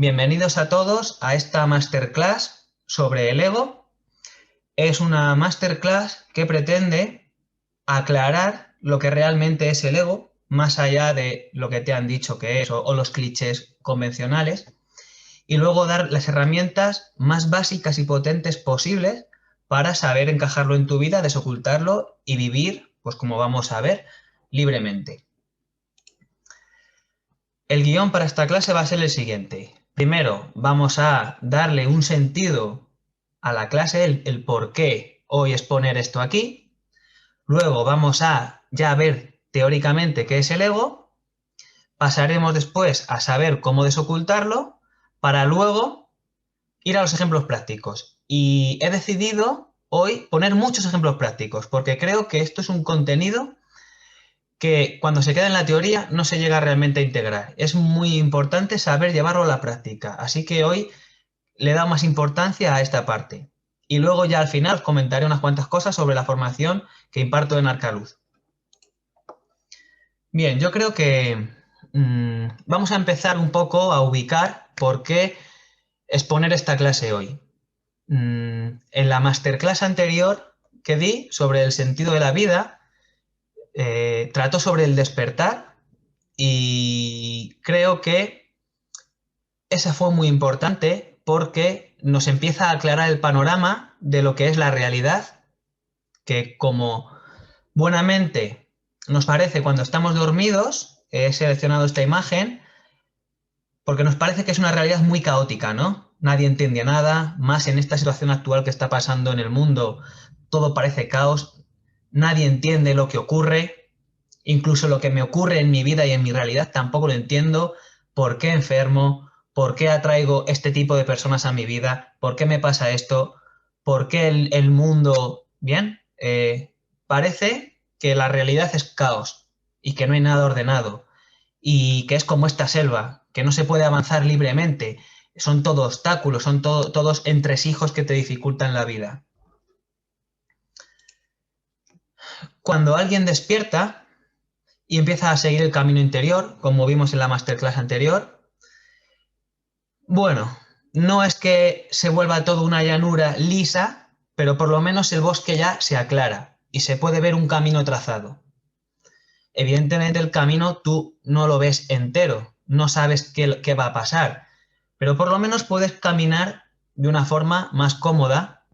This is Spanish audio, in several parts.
Bienvenidos a todos a esta masterclass sobre el ego. Es una masterclass que pretende aclarar lo que realmente es el ego, más allá de lo que te han dicho que es o los clichés convencionales, y luego dar las herramientas más básicas y potentes posibles para saber encajarlo en tu vida, desocultarlo y vivir, pues como vamos a ver, libremente. El guión para esta clase va a ser el siguiente. Primero, vamos a darle un sentido a la clase, el por qué hoy exponer esto aquí. Luego vamos a ya ver teóricamente qué es el ego. Pasaremos después a saber cómo desocultarlo para luego ir a los ejemplos prácticos. Y he decidido hoy poner muchos ejemplos prácticos porque creo que esto es un contenido que cuando se queda en la teoría no se llega realmente a integrar. Es muy importante saber llevarlo a la práctica. Así que hoy le he dado más importancia a esta parte. Y luego ya al final os comentaré unas cuantas cosas sobre la formación que imparto en Arcaluz. Bien, yo creo que vamos a empezar un poco a ubicar por qué exponer esta clase hoy. En la masterclass anterior que di sobre el sentido de la vida, trató sobre el despertar y creo que esa fue muy importante porque nos empieza a aclarar el panorama de lo que es la realidad, que como buenamente nos parece cuando estamos dormidos, he seleccionado esta imagen porque nos parece que es una realidad muy caótica, ¿no? Nadie entiende nada, más en esta situación actual que está pasando en el mundo, todo parece caos, nadie entiende lo que ocurre, incluso lo que me ocurre en mi vida y en mi realidad tampoco lo entiendo, por qué enfermo, por qué atraigo este tipo de personas a mi vida, por qué me pasa esto, por qué el mundo... Bien, parece que la realidad es caos y que no hay nada ordenado y que es como esta selva, que no se puede avanzar libremente, son todo obstáculos, son todos entresijos que te dificultan la vida. Cuando alguien despierta y empieza a seguir el camino interior, como vimos en la masterclass anterior, bueno, no es que se vuelva todo una llanura lisa, pero por lo menos el bosque ya se aclara y se puede ver un camino trazado. Evidentemente el camino tú no lo ves entero, no sabes qué va a pasar, pero por lo menos puedes caminar de una forma más cómoda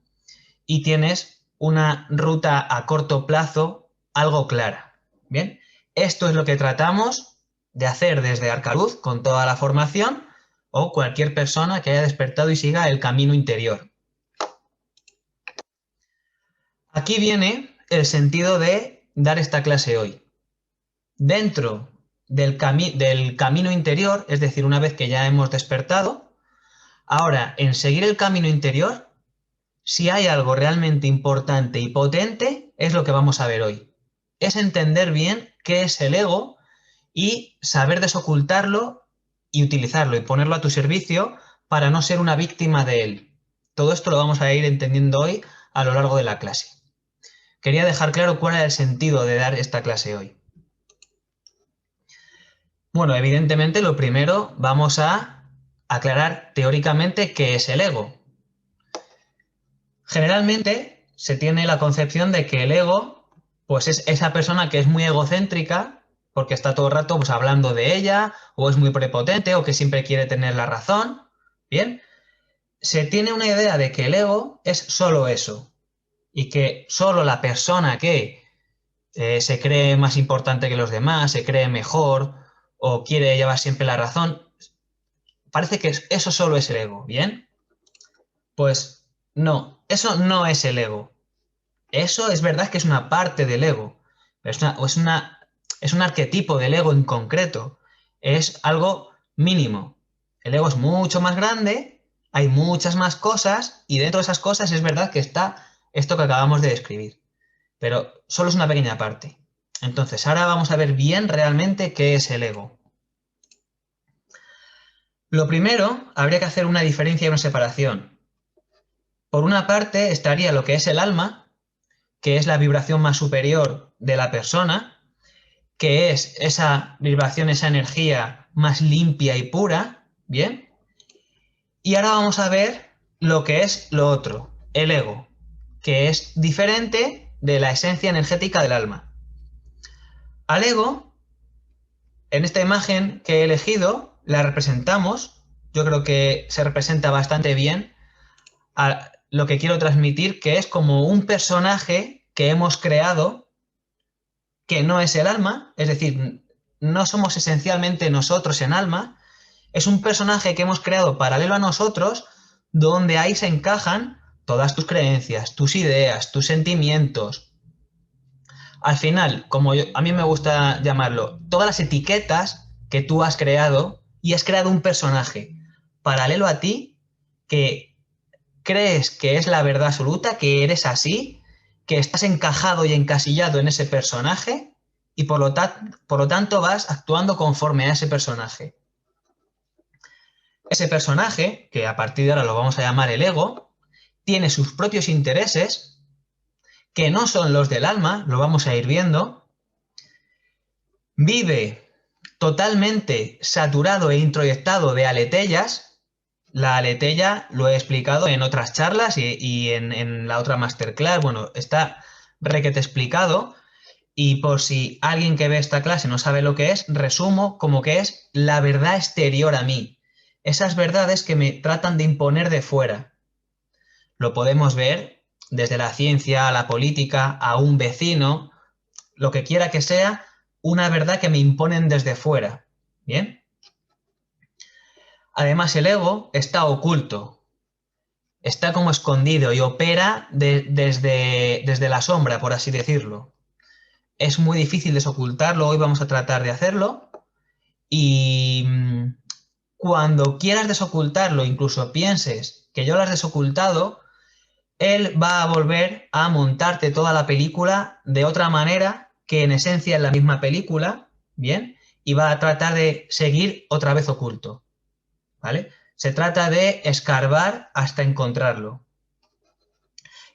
y tienes una ruta a corto plazo algo clara. Bien, esto es lo que tratamos de hacer desde Arcaluz con toda la formación o cualquier persona que haya despertado y siga el camino interior. Aquí viene el sentido de dar esta clase hoy. Dentro del camino interior, es decir, una vez que ya hemos despertado, ahora en seguir el camino interior, si hay algo realmente importante y potente, es lo que vamos a ver hoy. Es entender bien qué es el ego y saber desocultarlo y utilizarlo y ponerlo a tu servicio para no ser una víctima de él. Todo esto lo vamos a ir entendiendo hoy a lo largo de la clase. Quería dejar claro cuál era el sentido de dar esta clase hoy. Bueno, evidentemente lo primero vamos a aclarar teóricamente qué es el ego. Generalmente se tiene la concepción de que el ego pues es esa persona que es muy egocéntrica porque está todo el rato pues, hablando de ella o es muy prepotente o que siempre quiere tener la razón. Bien, se tiene una idea de que el ego es solo eso y que solo la persona que se cree más importante que los demás, se cree mejor o quiere llevar siempre la razón, parece que eso solo es el ego, ¿bien? Pues no, eso no es el ego. Eso es verdad que es una parte del ego, pero es un arquetipo del ego en concreto. Es algo mínimo. El ego es mucho más grande, hay muchas más cosas y dentro de esas cosas es verdad que está esto que acabamos de describir. Pero solo es una pequeña parte. Entonces, ahora vamos a ver bien realmente qué es el ego. Lo primero, habría que hacer una diferencia y una separación. Por una parte estaría lo que es el alma, que es la vibración más superior de la persona, que es esa vibración, esa energía más limpia y pura, ¿bien? Y ahora vamos a ver lo que es lo otro, el ego, que es diferente de la esencia energética del alma. Al ego, en esta imagen que he elegido, la representamos, yo creo que se representa bastante bien a lo que quiero transmitir, que es como un personaje que hemos creado que no es el alma, es decir, no somos esencialmente nosotros en alma, es un personaje que hemos creado paralelo a nosotros, donde ahí se encajan todas tus creencias, tus ideas, tus sentimientos. Al final, como a mí me gusta llamarlo, todas las etiquetas que tú has creado y has creado un personaje paralelo a ti que crees que es la verdad absoluta, que eres así, que estás encajado y encasillado en ese personaje y por lo tanto vas actuando conforme a ese personaje. Ese personaje, que a partir de ahora lo vamos a llamar el ego, tiene sus propios intereses, que no son los del alma, lo vamos a ir viendo, vive totalmente saturado e introyectado de aletellas. La aleteya lo he explicado en otras charlas y en la otra masterclass. Bueno, está requete explicado. Y por si alguien que ve esta clase no sabe lo que es, resumo como que es la verdad exterior a mí. Esas verdades que me tratan de imponer de fuera. Lo podemos ver desde la ciencia a la política, a un vecino, lo que quiera que sea, una verdad que me imponen desde fuera. ¿Bien? Además, el ego está oculto, está como escondido y opera desde la sombra, por así decirlo. Es muy difícil desocultarlo, hoy vamos a tratar de hacerlo. Y cuando quieras desocultarlo, incluso pienses que yo lo has desocultado, él va a volver a montarte toda la película de otra manera que en esencia es la misma película, ¿bien? Y va a tratar de seguir otra vez oculto, ¿vale? Se trata de escarbar hasta encontrarlo.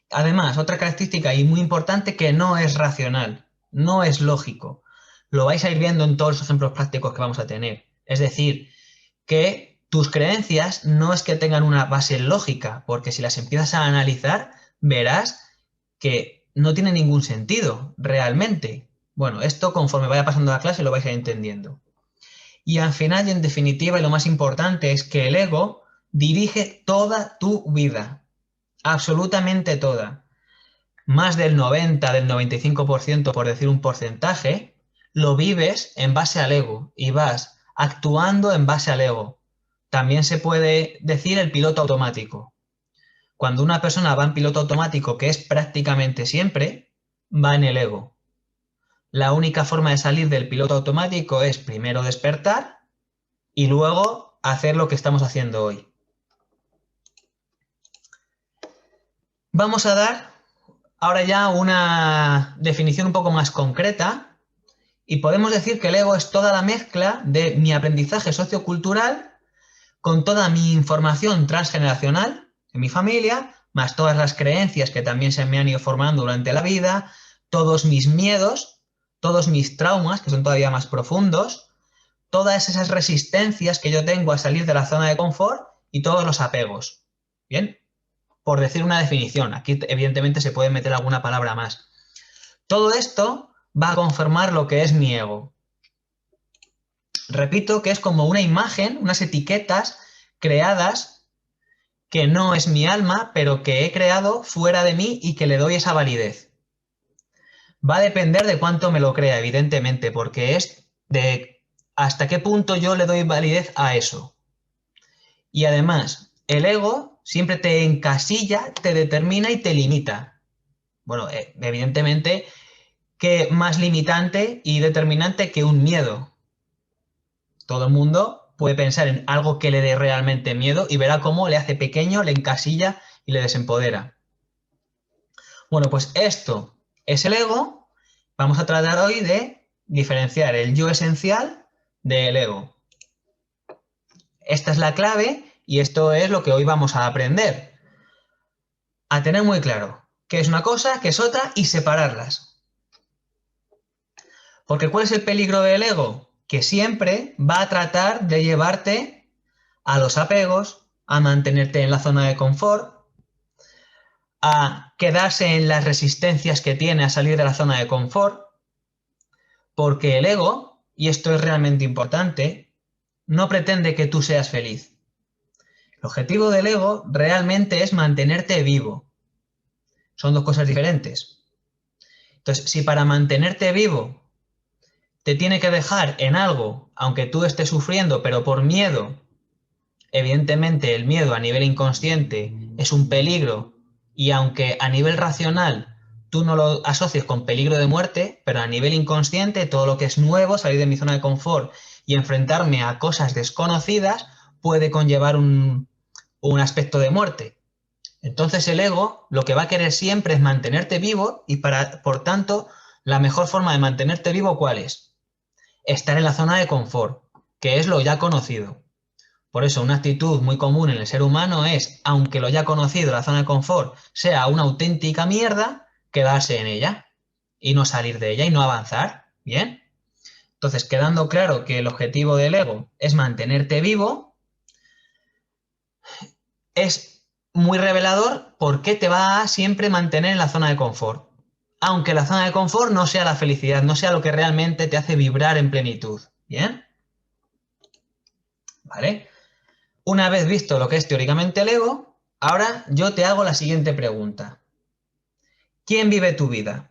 Además, otra característica y muy importante que no es racional, no es lógico. Lo vais a ir viendo en todos los ejemplos prácticos que vamos a tener. Es decir, que tus creencias no es que tengan una base lógica, porque si las empiezas a analizar, verás que no tiene ningún sentido realmente. Bueno, esto conforme vaya pasando la clase lo vais a ir entendiendo. Y al final y en definitiva, y lo más importante, es que el ego dirige toda tu vida, absolutamente toda. Más del 90, del 95%, por decir un porcentaje, lo vives en base al ego y vas actuando en base al ego. También se puede decir el piloto automático. Cuando una persona va en piloto automático, que es prácticamente siempre, va en el ego. La única forma de salir del piloto automático es primero despertar y luego hacer lo que estamos haciendo hoy. Vamos a dar ahora ya una definición un poco más concreta y podemos decir que el ego es toda la mezcla de mi aprendizaje sociocultural con toda mi información transgeneracional en mi familia, más todas las creencias que también se me han ido formando durante la vida, todos mis miedos, todos mis traumas, que son todavía más profundos, todas esas resistencias que yo tengo a salir de la zona de confort y todos los apegos. ¿Bien? Por decir una definición, aquí evidentemente se puede meter alguna palabra más. Todo esto va a conformar lo que es mi ego. Repito que es como una imagen, unas etiquetas creadas que no es mi alma, pero que he creado fuera de mí y que le doy esa validez. Va a depender de cuánto me lo crea, evidentemente, porque es de hasta qué punto yo le doy validez a eso. Y además, el ego siempre te encasilla, te determina y te limita. Bueno, evidentemente, ¿qué más limitante y determinante que un miedo? Todo el mundo puede pensar en algo que le dé realmente miedo y verá cómo le hace pequeño, le encasilla y le desempodera. Bueno, pues esto es el ego. Vamos a tratar hoy de diferenciar el yo esencial del ego. Esta es la clave y esto es lo que hoy vamos a aprender. A tener muy claro qué es una cosa, qué es otra y separarlas. Porque ¿cuál es el peligro del ego? Que siempre va a tratar de llevarte a los apegos, a mantenerte en la zona de confort, a quedarse en las resistencias que tiene a salir de la zona de confort, porque el ego, y esto es realmente importante, no pretende que tú seas feliz. El objetivo del ego realmente es mantenerte vivo. Son dos cosas diferentes. Entonces, si para mantenerte vivo te tiene que dejar en algo, aunque tú estés sufriendo, pero por miedo, evidentemente el miedo a nivel inconsciente es un peligro y aunque a nivel racional tú no lo asocies con peligro de muerte, pero a nivel inconsciente todo lo que es nuevo, salir de mi zona de confort y enfrentarme a cosas desconocidas puede conllevar un aspecto de muerte. Entonces el ego lo que va a querer siempre es mantenerte vivo y por tanto, la mejor forma de mantenerte vivo, ¿cuál es? Estar en la zona de confort, que es lo ya conocido. Por eso una actitud muy común en el ser humano es, aunque lo ya conocido, la zona de confort, sea una auténtica mierda, quedarse en ella y no salir de ella y no avanzar. ¿Bien? Entonces, quedando claro que el objetivo del ego es mantenerte vivo, es muy revelador por qué te va a siempre mantener en la zona de confort. Aunque la zona de confort no sea la felicidad, no sea lo que realmente te hace vibrar en plenitud. ¿Bien? ¿Vale? Una vez visto lo que es teóricamente el ego, ahora yo te hago la siguiente pregunta. ¿Quién vive tu vida?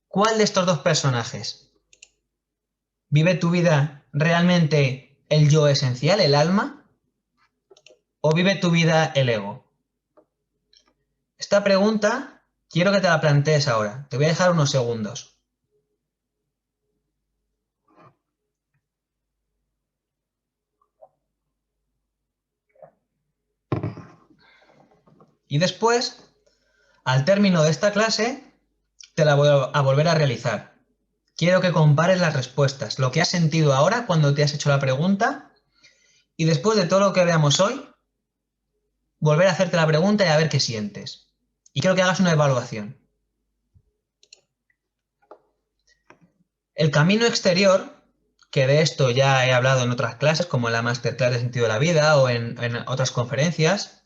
¿Cuál de estos dos personajes? ¿Vive tu vida realmente el yo esencial, el alma? ¿O vive tu vida el ego? Esta pregunta quiero que te la plantees ahora. Te voy a dejar unos segundos. Y después, al término de esta clase, te la voy a volver a realizar. Quiero que compares las respuestas, lo que has sentido ahora cuando te has hecho la pregunta y después de todo lo que veamos hoy, volver a hacerte la pregunta y a ver qué sientes. Y quiero que hagas una evaluación. El camino exterior, que de esto ya he hablado en otras clases, como en la Masterclass de Sentido de la Vida o en otras conferencias,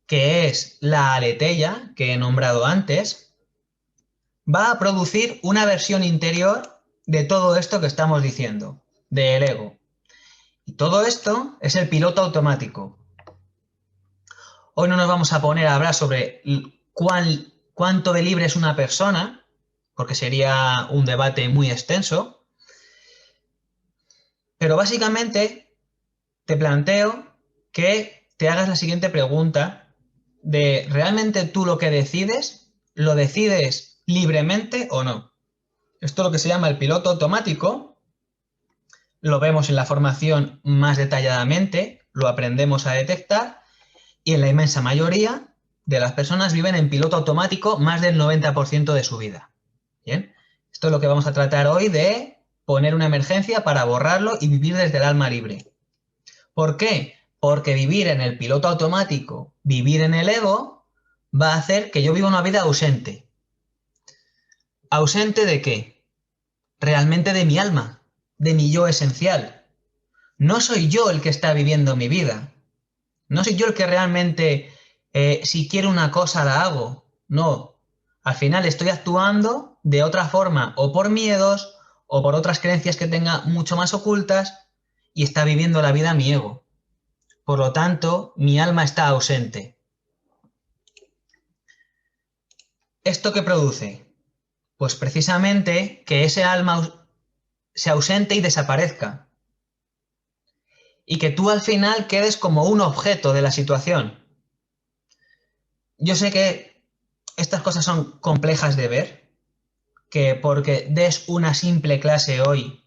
que es la aletheia que he nombrado antes, va a producir una versión interior de todo esto que estamos diciendo, del ego. Y todo esto es el piloto automático. Hoy no nos vamos a poner a hablar sobre cuánto de libre es una persona, porque sería un debate muy extenso, pero básicamente te planteo que te hagas la siguiente pregunta de ¿realmente tú lo decides libremente o no? Esto es lo que se llama el piloto automático, lo vemos en la formación más detalladamente, lo aprendemos a detectar y en la inmensa mayoría de las personas viven en piloto automático más del 90% de su vida. ¿Bien? Esto es lo que vamos a tratar hoy de poner una emergencia para borrarlo y vivir desde el alma libre. ¿Por qué? Porque vivir en el piloto automático, vivir en el ego, va a hacer que yo viva una vida ausente. ¿Ausente de qué? Realmente de mi alma, de mi yo esencial. No soy yo el que está viviendo mi vida. No soy yo el que realmente, si quiero una cosa, la hago. No. Al final estoy actuando de otra forma, o por miedos, o por otras creencias que tenga mucho más ocultas, y está viviendo la vida mi ego. Por lo tanto, mi alma está ausente. ¿Esto qué produce? Pues precisamente que ese alma se ausente y desaparezca. Y que tú al final quedes como un objeto de la situación. Yo sé que estas cosas son complejas de ver, que porque des una simple clase hoy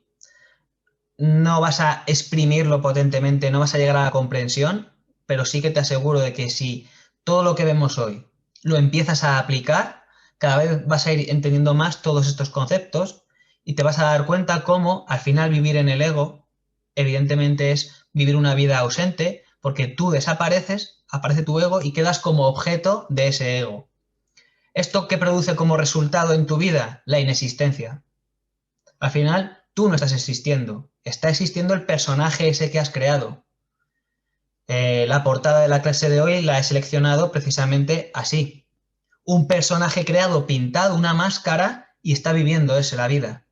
no vas a exprimirlo potentemente, no vas a llegar a la comprensión, pero sí que te aseguro de que si todo lo que vemos hoy lo empiezas a aplicar, cada vez vas a ir entendiendo más todos estos conceptos y te vas a dar cuenta cómo al final vivir en el ego, evidentemente es vivir una vida ausente, porque tú desapareces, aparece tu ego y quedas como objeto de ese ego. ¿Esto qué produce como resultado en tu vida? La inexistencia. Al final, tú no estás existiendo. Está existiendo el personaje ese que has creado. La portada de la clase de hoy la he seleccionado precisamente así. Un personaje creado, pintado, una máscara, y está viviendo eso, la vida.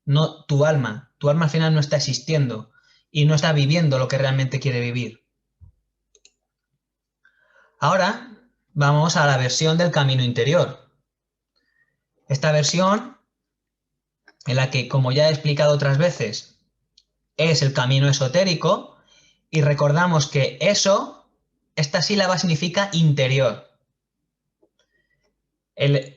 No tu alma. Tu alma al final no está existiendo y no está viviendo lo que realmente quiere vivir. Ahora vamos a la versión del camino interior. Esta versión, en la que, como ya he explicado otras veces, es el camino esotérico, y recordamos que eso, esta sílaba significa interior.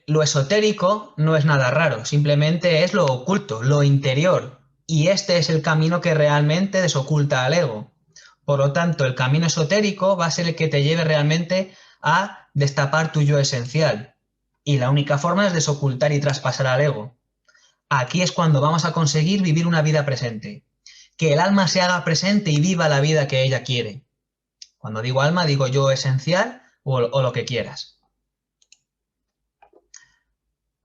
Lo esotérico no es nada raro, simplemente es lo oculto, lo interior, y este es el camino que realmente desoculta al ego. Por lo tanto, el camino esotérico va a ser el que te lleve realmente a destapar tu yo esencial, y la única forma es desocultar y traspasar al ego. Aquí es cuando vamos a conseguir vivir una vida presente, que el alma se haga presente y viva la vida que ella quiere. Cuando digo alma, digo yo esencial o lo que quieras.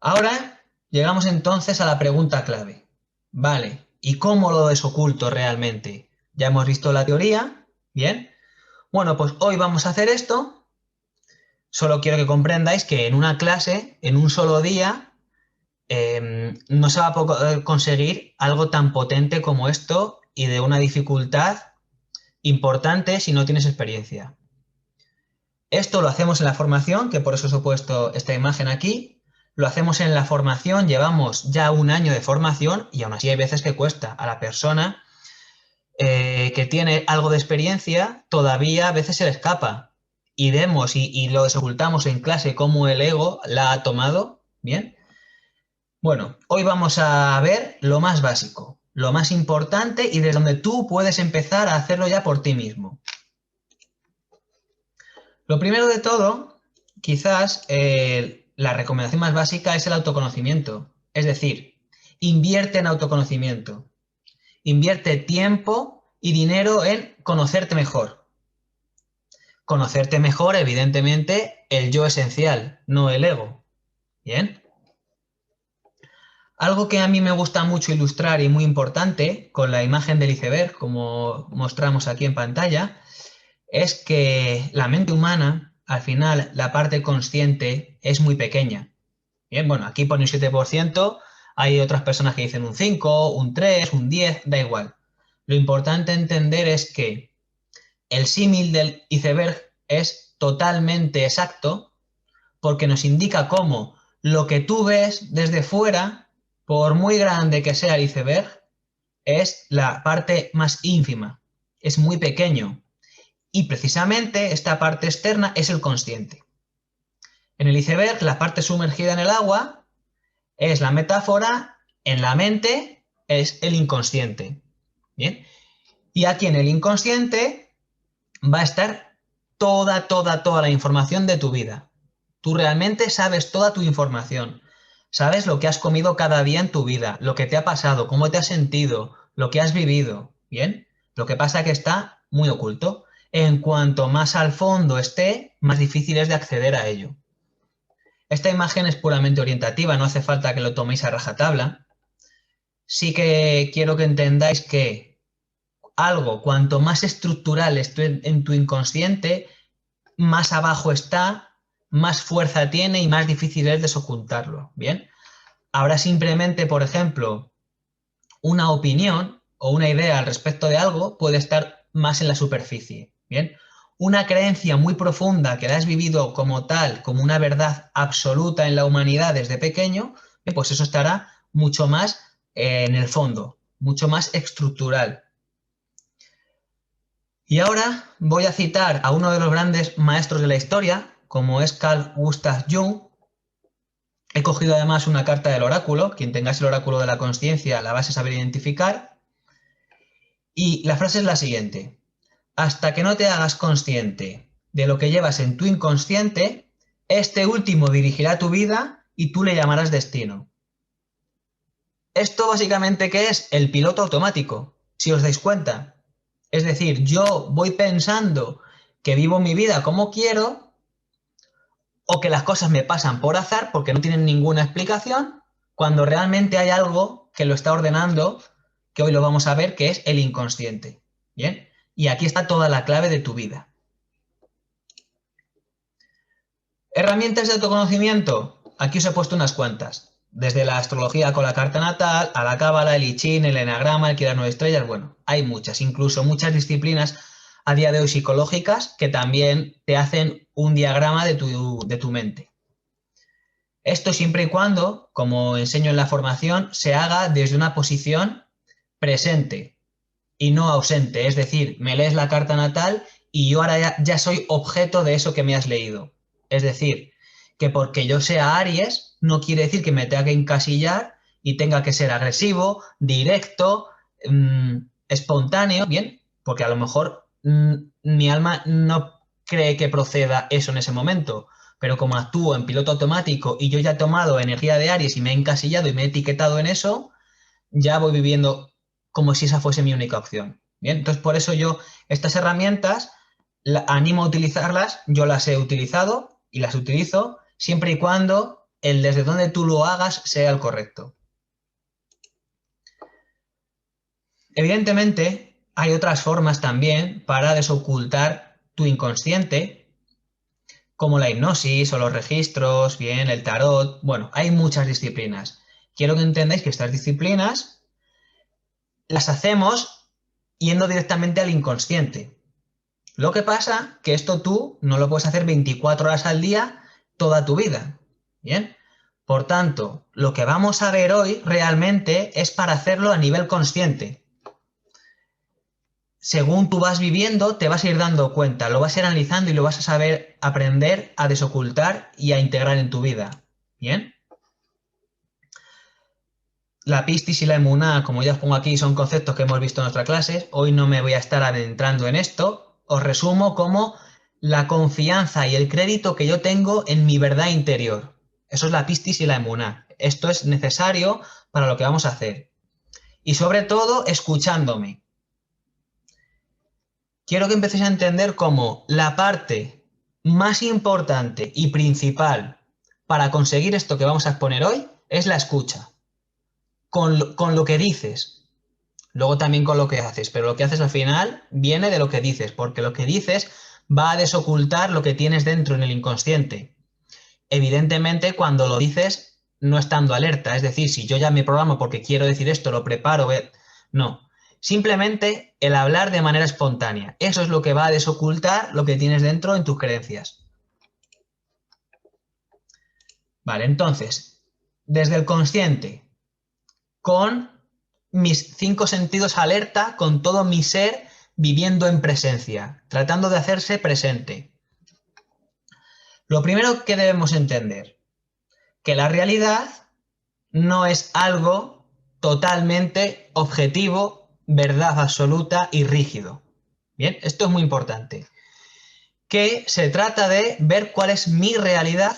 Ahora llegamos entonces a la pregunta clave. Vale, ¿y cómo lo desoculto realmente? Ya hemos visto la teoría, ¿bien? Bueno, pues hoy vamos a hacer esto. Solo quiero que comprendáis que en una clase, en un solo día, no se va a poder conseguir algo tan potente como esto y de una dificultad importante si no tienes experiencia. Esto lo hacemos en la formación, que por eso os he puesto esta imagen aquí. Lo hacemos en la formación, llevamos ya un año de formación y aún así hay veces que cuesta. A la persona que tiene algo de experiencia, todavía a veces se le escapa. Y vemos y lo desocultamos en clase cómo el ego la ha tomado, ¿bien? Bueno, hoy vamos a ver lo más básico, lo más importante y desde donde tú puedes empezar a hacerlo ya por ti mismo. Lo primero de todo, quizás la recomendación más básica es el autoconocimiento. Es decir, invierte en autoconocimiento. Invierte tiempo y dinero en conocerte mejor. Conocerte mejor, evidentemente, el yo esencial, no el ego. ¿Bien? Algo que a mí me gusta mucho ilustrar y muy importante con la imagen del iceberg, como mostramos aquí en pantalla, es que la mente humana, al final, la parte consciente es muy pequeña. Bien, bueno, aquí pone un 7%, hay otras personas que dicen un 5, un 3, un 10, da igual. Lo importante entender es que el símil del iceberg es totalmente exacto porque nos indica cómo lo que tú ves desde fuera, por muy grande que sea el iceberg, es la parte más ínfima, es muy pequeño. Y precisamente esta parte externa es el consciente. En el iceberg, la parte sumergida en el agua es la metáfora, en la mente es el inconsciente. ¿Bien? Y aquí en el inconsciente va a estar toda la información de tu vida. Tú realmente sabes toda tu información. Sabes lo que has comido cada día en tu vida, lo que te ha pasado, cómo te has sentido, lo que has vivido. ¿Bien? Lo que pasa es que está muy oculto. En cuanto más al fondo esté, más difícil es de acceder a ello. Esta imagen es puramente orientativa, no hace falta que lo toméis a rajatabla. Sí que quiero que entendáis que algo, cuanto más estructural esté en tu inconsciente, más abajo está, más fuerza tiene y más difícil es desocultarlo. ¿Bien? Ahora simplemente, por ejemplo, una opinión o una idea al respecto de algo puede estar más en la superficie. ¿Bien? Una creencia muy profunda que la has vivido como tal, como una verdad absoluta en la humanidad desde pequeño, pues eso estará mucho más en el fondo, mucho más estructural. Y ahora voy a citar a uno de los grandes maestros de la historia, como es Carl Gustav Jung. He cogido además una carta del oráculo, quien tengáis el oráculo de la consciencia la vas a saber identificar. Y la frase es la siguiente: hasta que no te hagas consciente de lo que llevas en tu inconsciente, este último dirigirá tu vida y tú le llamarás destino. Esto básicamente, ¿qué es? El piloto automático, si os dais cuenta. Es decir, yo voy pensando que vivo mi vida como quiero o que las cosas me pasan por azar porque no tienen ninguna explicación, cuando realmente hay algo que lo está ordenando que hoy lo vamos a ver, que es el inconsciente. ¿Bien? Y aquí está toda la clave de tu vida. Herramientas de autoconocimiento. Aquí os he puesto unas cuantas. Desde la astrología con la carta natal, a la cábala, el I Ching, el enagrama, el Quirano de estrellas. Bueno, hay muchas, incluso muchas disciplinas a día de hoy psicológicas que también te hacen un diagrama de tu mente. Esto siempre y cuando, como enseño en la formación, se haga desde una posición presente y no ausente. Es decir, me lees la carta natal y yo ahora ya soy objeto de eso que me has leído. Es decir, que porque yo sea Aries, no quiere decir que me tenga que encasillar y tenga que ser agresivo, directo, espontáneo, ¿bien? Porque a lo mejor mi alma no cree que proceda eso en ese momento, pero como actúo en piloto automático y yo ya he tomado energía de Aries y me he encasillado y me he etiquetado en eso, ya voy viviendo como si esa fuese mi única opción. Bien, entonces por eso yo estas herramientas animo a utilizarlas, yo las he utilizado y las utilizo siempre y cuando el desde donde tú lo hagas sea el correcto. Evidentemente, hay otras formas también para desocultar tu inconsciente, como la hipnosis o los registros, bien, el tarot. Bueno, hay muchas disciplinas. Quiero que entendáis que estas disciplinas las hacemos yendo directamente al inconsciente. Lo que pasa que esto tú no lo puedes hacer 24 horas al día toda tu vida. ¿Bien? Por tanto, lo que vamos a ver hoy realmente es para hacerlo a nivel consciente. Según tú vas viviendo, te vas a ir dando cuenta, lo vas a ir analizando y lo vas a saber aprender a desocultar y a integrar en tu vida. ¿Bien? La pistis y la emuná, como ya os pongo aquí, son conceptos que hemos visto en nuestra clase. Hoy no me voy a estar adentrando en esto. Os resumo como la confianza y el crédito que yo tengo en mi verdad interior. Eso es la pistis y la emuná. Esto es necesario para lo que vamos a hacer. Y sobre todo, escuchándome. Quiero que empecéis a entender cómo la parte más importante y principal para conseguir esto que vamos a exponer hoy es la escucha. Con lo que dices. Luego también con lo que haces, pero lo que haces al final viene de lo que dices, porque lo que dices va a desocultar lo que tienes dentro en el inconsciente. Evidentemente, cuando lo dices no estando alerta, es decir, si yo ya me programo porque quiero decir esto, lo preparo, no. Simplemente el hablar de manera espontánea. Eso es lo que va a desocultar lo que tienes dentro en tus creencias. Vale, entonces, desde el consciente, con mis 5 sentidos alerta, con todo mi ser viviendo en presencia, tratando de hacerse presente. Lo primero que debemos entender, que la realidad no es algo totalmente objetivo, verdad absoluta y rígido. Bien, esto es muy importante. Que se trata de ver cuál es mi realidad,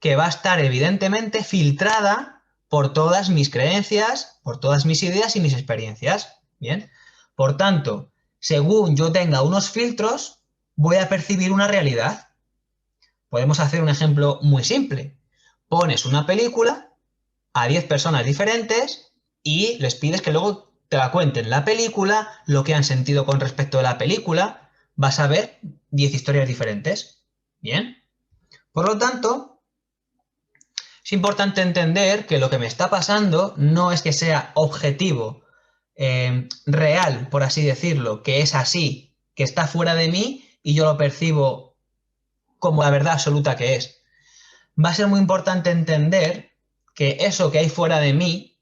que va a estar evidentemente filtrada por todas mis creencias, por todas mis ideas y mis experiencias. Bien, por tanto, según yo tenga unos filtros, voy a percibir una realidad. Podemos hacer un ejemplo muy simple. Pones una película a 10 personas diferentes y les pides que luego te la cuenten la película, lo que han sentido con respecto a la película. Vas a ver 10 historias diferentes. Bien. Por lo tanto, es importante entender que lo que me está pasando no es que sea objetivo, real, por así decirlo, que es así, que está fuera de mí y yo lo percibo como la verdad absoluta que es. Va a ser muy importante entender que eso que hay fuera de mí,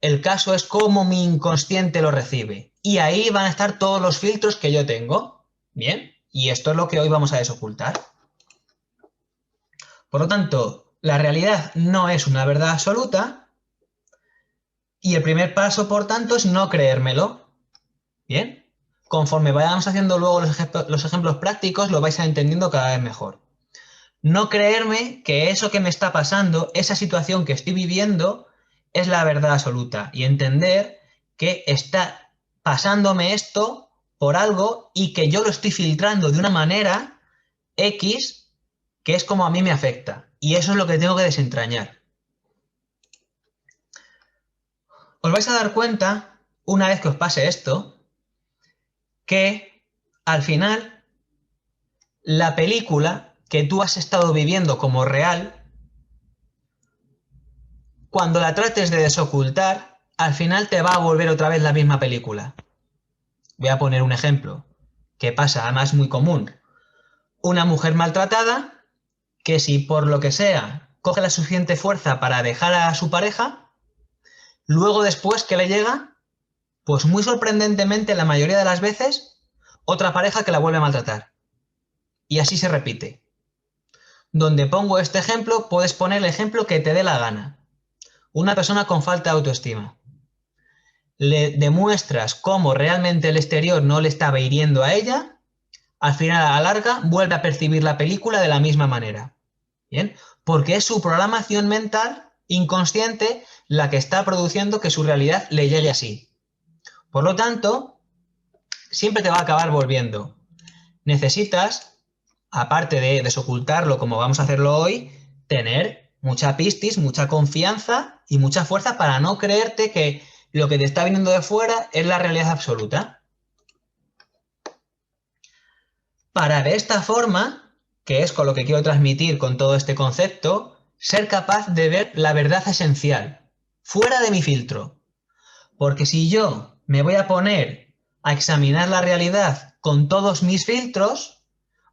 el caso es cómo mi inconsciente lo recibe. Y ahí van a estar todos los filtros que yo tengo. Bien, y esto es lo que hoy vamos a desocultar. Por lo tanto, la realidad no es una verdad absoluta y el primer paso, por tanto, es no creérmelo. Bien, conforme vayamos haciendo luego los ejemplos prácticos, lo vais a ir entendiendo cada vez mejor. No creerme que eso que me está pasando, esa situación que estoy viviendo, es la verdad absoluta y entender que está pasándome esto por algo y que yo lo estoy filtrando de una manera X que es como a mí me afecta. Y eso es lo que tengo que desentrañar. os vais a dar cuenta, una vez que os pase esto, que al final la película que tú has estado viviendo como real, cuando la trates de desocultar, al final te va a volver otra vez la misma película. Voy a poner un ejemplo que pasa, además muy común. Una mujer maltratada que si por lo que sea coge la suficiente fuerza para dejar a su pareja, luego después que le llega, pues muy sorprendentemente la mayoría de las veces, otra pareja que la vuelve a maltratar. Y así se repite. Donde pongo este ejemplo, puedes poner el ejemplo que te dé la gana. Una persona con falta de autoestima. Le demuestras cómo realmente el exterior no le estaba hiriendo a ella, al final a la larga vuelve a percibir la película de la misma manera. ¿Bien? Porque es su programación mental inconsciente la que está produciendo que su realidad le llegue así. Por lo tanto, siempre te va a acabar volviendo. Necesitas, aparte de desocultarlo como vamos a hacerlo hoy, tener mucha pistis, mucha confianza y mucha fuerza para no creerte que lo que te está viniendo de fuera es la realidad absoluta. Para de esta forma, que es con lo que quiero transmitir con todo este concepto, ser capaz de ver la verdad esencial, fuera de mi filtro. Porque si yo me voy a poner a examinar la realidad con todos mis filtros,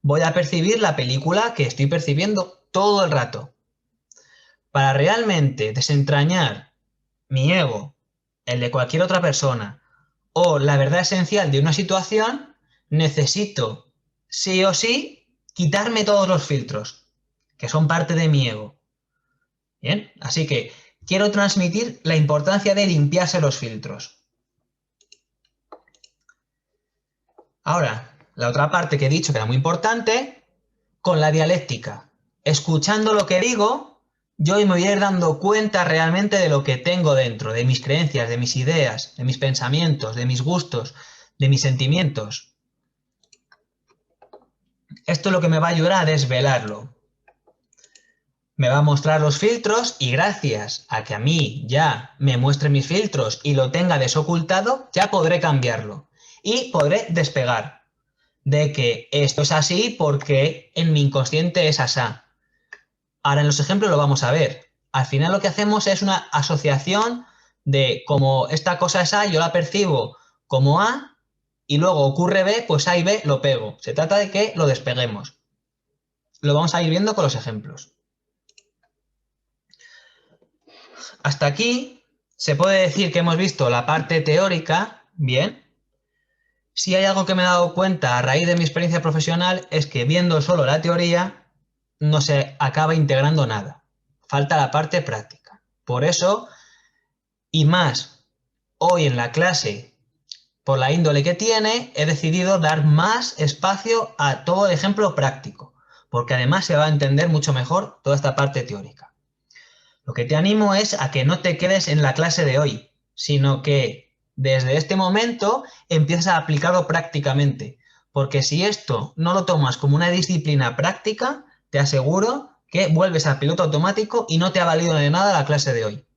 voy a percibir la película que estoy percibiendo todo el rato. Para realmente desentrañar mi ego, el de cualquier otra persona, o la verdad esencial de una situación, necesito, sí o sí, quitarme todos los filtros, que son parte de mi ego. ¿Bien? Así que quiero transmitir la importancia de limpiarse los filtros. Ahora, la otra parte que he dicho que era muy importante, con la dialéctica. Escuchando lo que digo, yo me voy a ir dando cuenta realmente de lo que tengo dentro, de mis creencias, de mis ideas, de mis pensamientos, de mis gustos, de mis sentimientos. Esto es lo que me va a ayudar a desvelarlo. Me va a mostrar los filtros y gracias a que a mí ya me muestre mis filtros y lo tenga desocultado, ya podré cambiarlo. Y podré despegar de que esto es así porque en mi inconsciente es asá. Ahora en los ejemplos lo vamos a ver. Al final lo que hacemos es una asociación de como esta cosa es A, yo la percibo como A y luego ocurre B, pues A y B lo pego. Se trata de que lo despeguemos. Lo vamos a ir viendo con los ejemplos. Hasta aquí se puede decir que hemos visto la parte teórica, bien. Si hay algo que me he dado cuenta a raíz de mi experiencia profesional es que viendo solo la teoría no se acaba integrando nada. Falta la parte práctica. Por eso, y más, hoy en la clase, por la índole que tiene, he decidido dar más espacio a todo el ejemplo práctico, porque además se va a entender mucho mejor toda esta parte teórica. Lo que te animo es a que no te quedes en la clase de hoy, sino que desde este momento empieces a aplicarlo prácticamente, porque si esto no lo tomas como una disciplina práctica, te aseguro que vuelves al piloto automático y no te ha valido de nada la clase de hoy.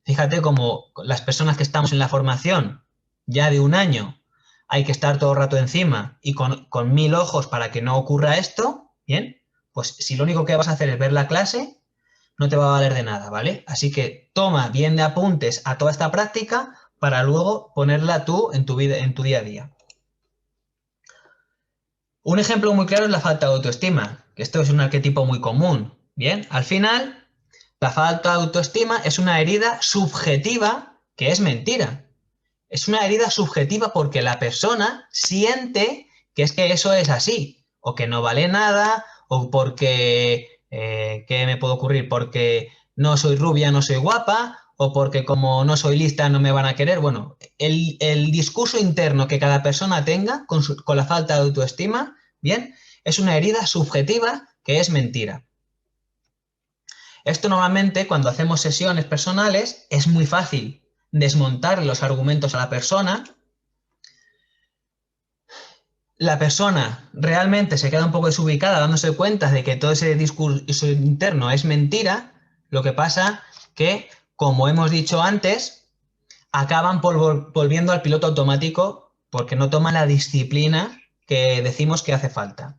Fíjate cómo las personas que estamos en la formación ya de un año hay que estar todo el rato encima y con 1000 ojos para que no ocurra esto, ¿bien? Pues si lo único que vas a hacer es ver la clase, no te va a valer de nada, ¿vale? Así que toma bien de apuntes a toda esta práctica para luego ponerla tú en tu vida, en tu día a día. Un ejemplo muy claro es la falta de autoestima, que esto es un arquetipo muy común, ¿bien? Al final, la falta de autoestima es una herida subjetiva que es mentira. Es una herida subjetiva porque la persona siente que es que eso es así, o que no vale nada, o porque, ¿qué me puede ocurrir? Porque no soy rubia, no soy guapa, o porque como no soy lista no me van a querer. Bueno, el discurso interno que cada persona tenga con la falta de autoestima, bien, es una herida subjetiva que es mentira. Esto normalmente cuando hacemos sesiones personales es muy fácil desmontar los argumentos a la persona. La persona realmente se queda un poco desubicada dándose cuenta de que todo ese discurso interno es mentira. Lo que pasa que, como hemos dicho antes, acaban volviendo al piloto automático porque no toman la disciplina que decimos que hace falta.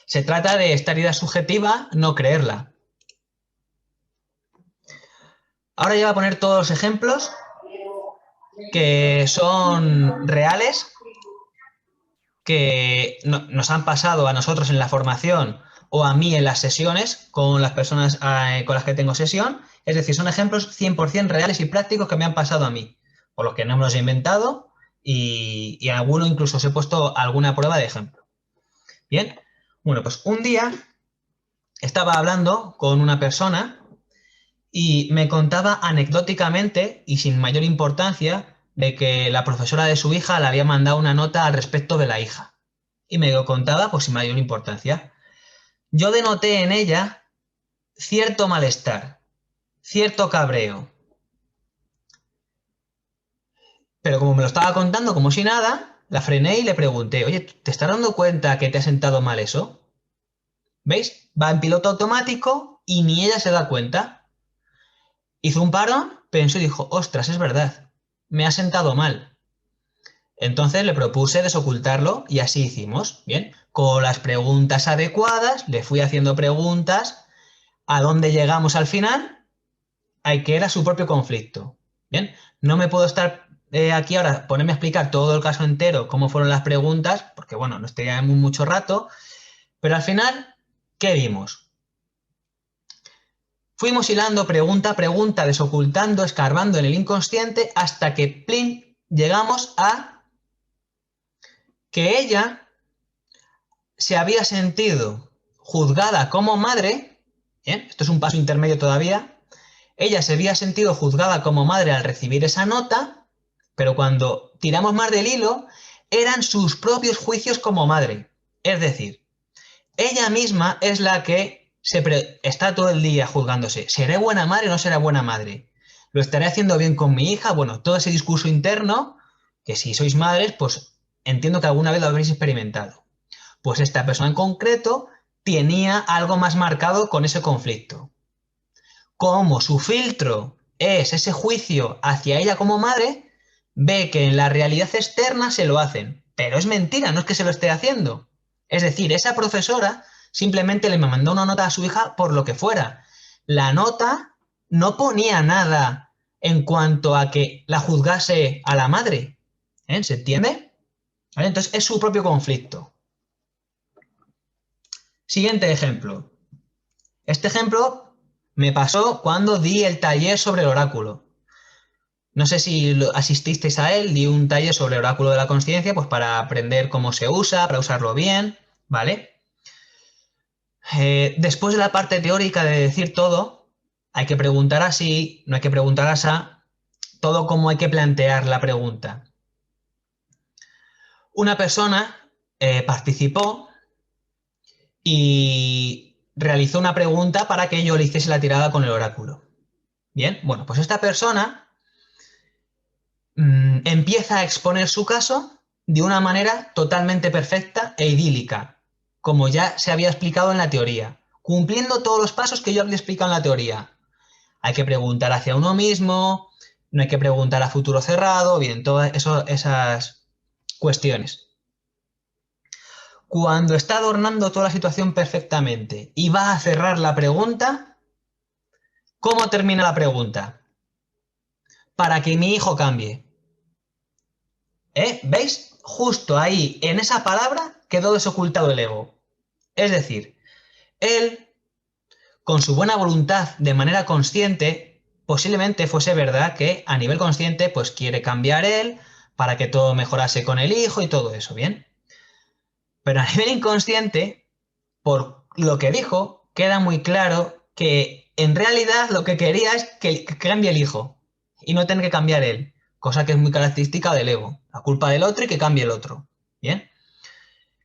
Se trata de esta idea subjetiva, no creerla. Ahora ya voy a poner todos los ejemplos que son reales, que nos han pasado a nosotros en la formación o a mí en las sesiones con las personas con las que tengo sesión. Es decir, son ejemplos 100% reales y prácticos que me han pasado a mí, por lo que no me los he inventado y en alguno incluso os he puesto alguna prueba de ejemplo. Bien, bueno, pues un día estaba hablando con una persona y me contaba anecdóticamente y sin mayor importancia de que la profesora de su hija le había mandado una nota al respecto de la hija. Y me lo contaba pues sin mayor importancia. Yo denoté en ella cierto malestar, cierto cabreo. Pero como me lo estaba contando como si nada, la frené y le pregunté, oye, ¿te estás dando cuenta que te ha sentado mal eso? ¿Veis? Va en piloto automático y ni ella se da cuenta. Hizo un parón, pensó y dijo, ostras, es verdad, me ha sentado mal. Entonces le propuse desocultarlo y así hicimos, ¿bien? Con las preguntas adecuadas, le fui haciendo preguntas, a dónde llegamos al final, a que era su propio conflicto, ¿bien? No me puedo estar aquí ahora, ponerme a explicar todo el caso entero, cómo fueron las preguntas, porque bueno, no estaría mucho rato, pero al final, ¿qué vimos? Fuimos hilando pregunta a pregunta, desocultando, escarbando en el inconsciente, hasta que, plin, llegamos a que ella se había sentido juzgada como madre, ¿bien? Esto es un paso intermedio todavía, ella se había sentido juzgada como madre al recibir esa nota, pero cuando tiramos más del hilo, eran sus propios juicios como madre. Es decir, ella misma es la que está todo el día juzgándose. ¿Seré buena madre o no seré buena madre? ¿Lo estaré haciendo bien con mi hija? Bueno, todo ese discurso interno, que si sois madres, pues entiendo que alguna vez lo habréis experimentado. Pues esta persona en concreto tenía algo más marcado con ese conflicto. Como su filtro es ese juicio hacia ella como madre, ve que en la realidad externa se lo hacen. Pero es mentira, no es que se lo esté haciendo. Es decir, esa profesora simplemente le mandó una nota a su hija por lo que fuera. La nota no ponía nada en cuanto a que la juzgase a la madre. ¿Se entiende? ¿Vale? Entonces es su propio conflicto. Siguiente ejemplo. Este ejemplo me pasó cuando di el taller sobre el oráculo. No sé si asististeis a él, di un taller sobre el oráculo de la consciencia, pues para aprender cómo se usa, para usarlo bien, ¿vale? Después de la parte teórica de decir todo, hay que preguntar así, no hay que preguntar así, todo como hay que plantear la pregunta. Una persona participó y realizó una pregunta para que yo le hiciese la tirada con el oráculo. Bien, bueno, pues esta persona empieza a exponer su caso de una manera totalmente perfecta e idílica, como ya se había explicado en la teoría, cumpliendo todos los pasos que yo había explicado en la teoría. Hay que preguntar hacia uno mismo, no hay que preguntar a futuro cerrado, bien, todas esas cuestiones. Cuando está adornando toda la situación perfectamente y va a cerrar la pregunta, ¿cómo termina la pregunta? Para que mi hijo cambie. ¿Veis? Justo ahí, en esa palabra, quedó desocultado el ego. Es decir, él, con su buena voluntad, de manera consciente, posiblemente fuese verdad que a nivel consciente, pues quiere cambiar él para que todo mejorase con el hijo y todo eso, ¿bien? Pero a nivel inconsciente, por lo que dijo, queda muy claro que en realidad lo que quería es que cambie el hijo y no tener que cambiar él, cosa que es muy característica del ego, la culpa del otro y que cambie el otro, ¿bien?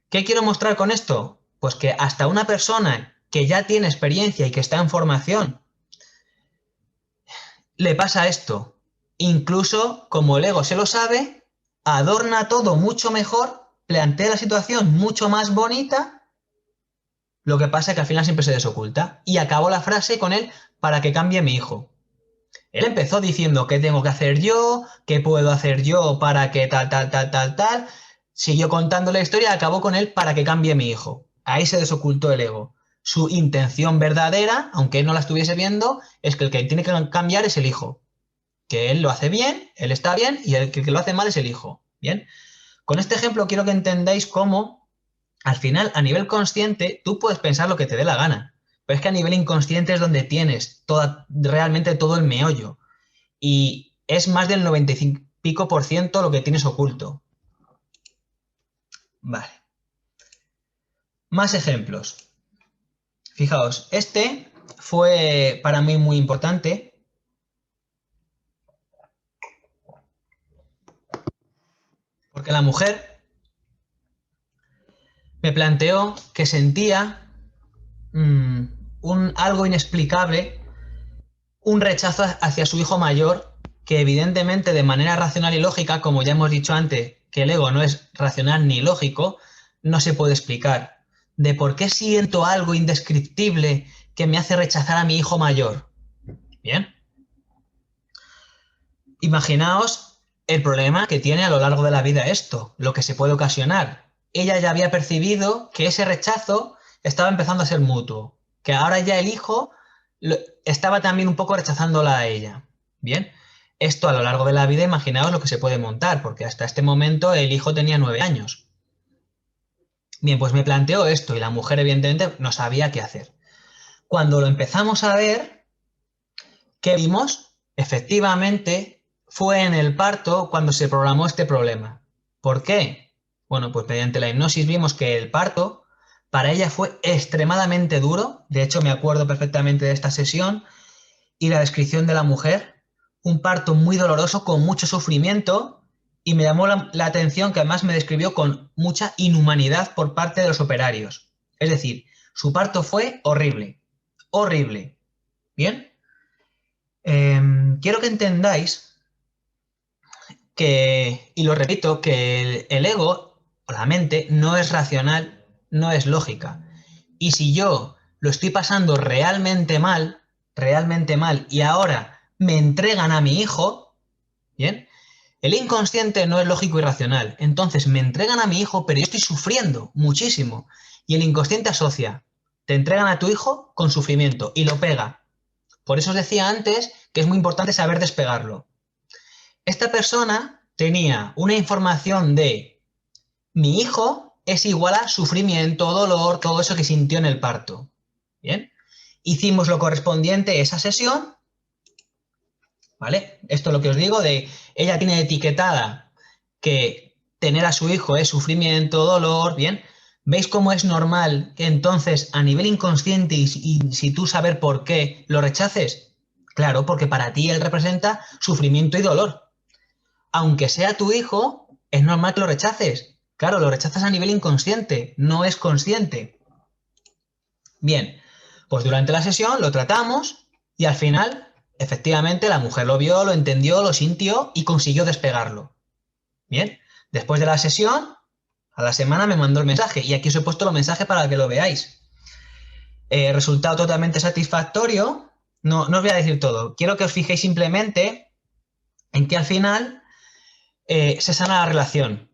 ¿Qué quiero mostrar con esto? Pues que hasta una persona que ya tiene experiencia y que está en formación, le pasa esto. Incluso, como el ego se lo sabe, adorna todo mucho mejor, plantea la situación mucho más bonita, lo que pasa es que al final siempre se desoculta. Y acabó la frase con él para que cambie mi hijo. Él empezó diciendo qué tengo que hacer yo, qué puedo hacer yo para que tal, tal, tal, tal, tal. Siguió contando la historia y acabó con él para que cambie mi hijo. Ahí se desocultó el ego. Su intención verdadera, aunque él no la estuviese viendo, es que el que tiene que cambiar es el hijo. Que él lo hace bien, él está bien, y el que lo hace mal es el hijo. Bien. Con este ejemplo quiero que entendáis cómo, al final, a nivel consciente, tú puedes pensar lo que te dé la gana. Pero es que a nivel inconsciente es donde tienes realmente todo el meollo. Y es más del 95 pico por ciento lo que tienes oculto. Vale. Más ejemplos. Fijaos, este fue para mí muy importante porque la mujer me planteó que sentía mmm, algo inexplicable, un rechazo hacia su hijo mayor que evidentemente de manera racional y lógica, como ya hemos dicho antes, que el ego no es racional ni lógico, no se puede explicar. De por qué siento algo indescriptible que me hace rechazar a mi hijo mayor. Bien. Imaginaos el problema que tiene a lo largo de la vida esto, lo que se puede ocasionar. Ella ya había percibido que ese rechazo estaba empezando a ser mutuo, que ahora ya el hijo estaba también un poco rechazándola a ella. Bien, esto a lo largo de la vida, imaginaos lo que se puede montar, porque hasta este momento el hijo tenía 9 años. Bien, pues me planteó esto y la mujer evidentemente no sabía qué hacer. Cuando lo empezamos a ver, ¿qué vimos? Efectivamente, fue en el parto cuando se programó este problema. ¿Por qué? Bueno, pues mediante la hipnosis vimos que el parto para ella fue extremadamente duro. De hecho, me acuerdo perfectamente de esta sesión y la descripción de la mujer. Un parto muy doloroso, con mucho sufrimiento, y me llamó la atención que además me describió con mucha inhumanidad por parte de los operarios. Es decir, su parto fue horrible. Horrible. ¿Bien? Quiero que entendáis que, y lo repito, que el ego o la mente no es racional, no es lógica. Y si yo lo estoy pasando realmente mal, y ahora me entregan a mi hijo, ¿bien? El inconsciente no es lógico y racional. Entonces me entregan a mi hijo, pero yo estoy sufriendo muchísimo. Y el inconsciente asocia. Te entregan a tu hijo con sufrimiento y lo pega. Por eso os decía antes que es muy importante saber despegarlo. Esta persona tenía una información de mi hijo es igual a sufrimiento, dolor, todo eso que sintió en el parto. Bien, hicimos lo correspondiente a esa sesión, ¿vale? Esto es lo que os digo de ella tiene etiquetada que tener a su hijo es sufrimiento, dolor, bien. ¿Veis cómo es normal que entonces a nivel inconsciente y si tú saber por qué lo rechaces? Claro, porque para ti él representa sufrimiento y dolor. Aunque sea tu hijo, es normal que lo rechaces. Claro, lo rechazas a nivel inconsciente, no es consciente. Bien, pues durante la sesión lo tratamos y al final, efectivamente, la mujer lo vio, lo entendió, lo sintió y consiguió despegarlo. Bien, después de la sesión, a la semana me mandó el mensaje y aquí os he puesto los mensajes para que lo veáis. Resultado totalmente satisfactorio. No, no os voy a decir todo. Quiero que os fijéis simplemente en que al final se sana la relación.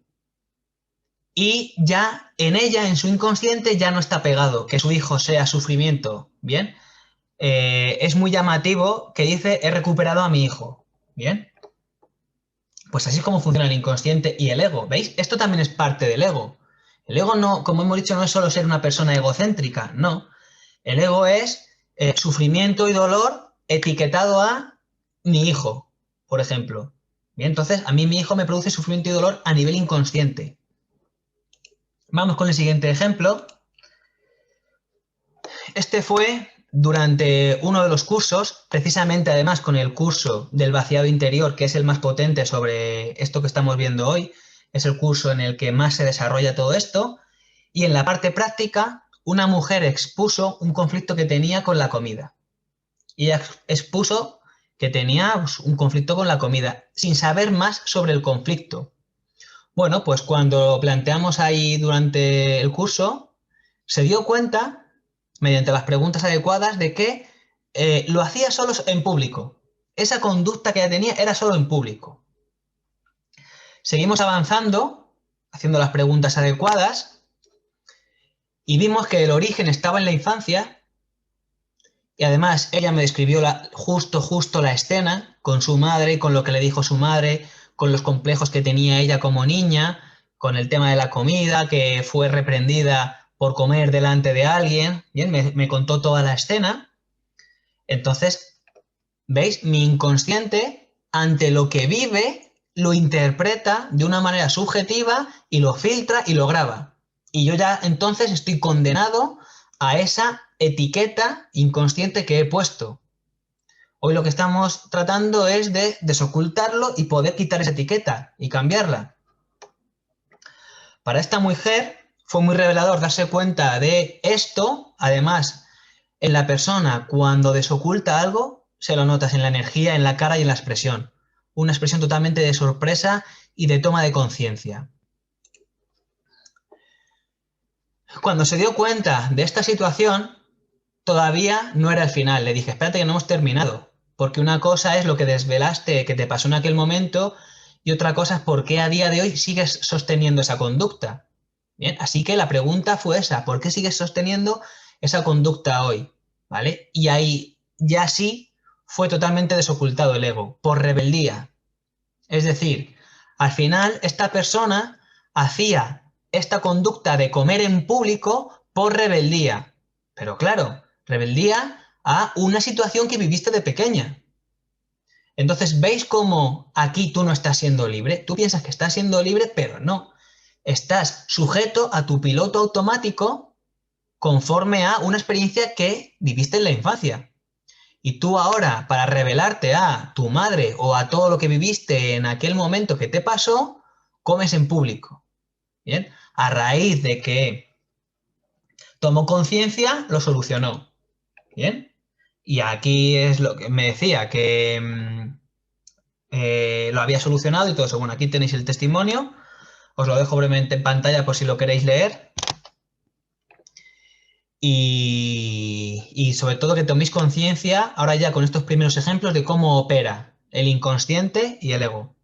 Y ya en ella, en su inconsciente, ya no está pegado que su hijo sea sufrimiento. Bien, es muy llamativo que dice he recuperado a mi hijo. Bien, pues así es como funciona el inconsciente y el ego. ¿Veis? Esto también es parte del ego. El ego no, como hemos dicho, no es solo ser una persona egocéntrica, no. El ego es sufrimiento y dolor etiquetado a mi hijo, por ejemplo. Bien, entonces a mí mi hijo me produce sufrimiento y dolor a nivel inconsciente. Vamos con el siguiente ejemplo. Este fue durante uno de los cursos, precisamente además con el curso del vaciado interior, que es el más potente sobre esto que estamos viendo hoy. Es el curso en el que más se desarrolla todo esto. Y en la parte práctica, una mujer expuso un conflicto que tenía con la comida. Y ella expuso que tenía pues, un conflicto con la comida, sin saber más sobre el conflicto. Bueno, pues cuando lo planteamos ahí durante el curso, se dio cuenta, mediante las preguntas adecuadas, de que lo hacía solo en público. esa conducta que ella tenía era solo en público. Seguimos avanzando, haciendo las preguntas adecuadas, y vimos que el origen estaba en la infancia, y además ella me describió justo la escena con su madre, con lo que le dijo su madre, con los complejos que tenía ella como niña, con el tema de la comida, que fue reprendida por comer delante de alguien. Bien, me contó toda la escena. Entonces, ¿veis? Mi inconsciente, ante lo que vive, lo interpreta de una manera subjetiva y lo filtra y lo graba. Y yo ya entonces estoy condenado a esa etiqueta inconsciente que he puesto. Hoy lo que estamos tratando es de desocultarlo y poder quitar esa etiqueta y cambiarla. Para esta mujer fue muy revelador darse cuenta de esto. Además, en la persona, cuando desoculta algo, se lo notas en la energía, en la cara y en la expresión. Una expresión totalmente de sorpresa y de toma de conciencia. Cuando se dio cuenta de esta situación, todavía no era el final. Le dije, espérate que no hemos terminado. Porque una cosa es lo que desvelaste, que te pasó en aquel momento, y otra cosa es por qué a día de hoy sigues sosteniendo esa conducta. Bien, así que la pregunta fue esa, ¿por qué sigues sosteniendo esa conducta hoy? ¿Vale? Y ahí ya sí fue totalmente desocultado el ego, por rebeldía. Es decir, al final esta persona hacía esta conducta de comer en público por rebeldía. Pero claro, rebeldía a una situación que viviste de pequeña. Entonces, ¿veis cómo aquí tú no estás siendo libre? Tú piensas que estás siendo libre, pero no. Estás sujeto a tu piloto automático conforme a una experiencia que viviste en la infancia. Y tú ahora, para revelarte a tu madre o a todo lo que viviste en aquel momento que te pasó, comes en público. ¿Bien? A raíz de que tomó conciencia, lo solucionó. ¿Bien? Y aquí es lo que me decía, que lo había solucionado y todo eso. Bueno, aquí tenéis el testimonio. Os lo dejo brevemente en pantalla por si lo queréis leer. Y sobre todo que toméis conciencia, ahora ya con estos primeros ejemplos, de cómo opera el inconsciente y el ego.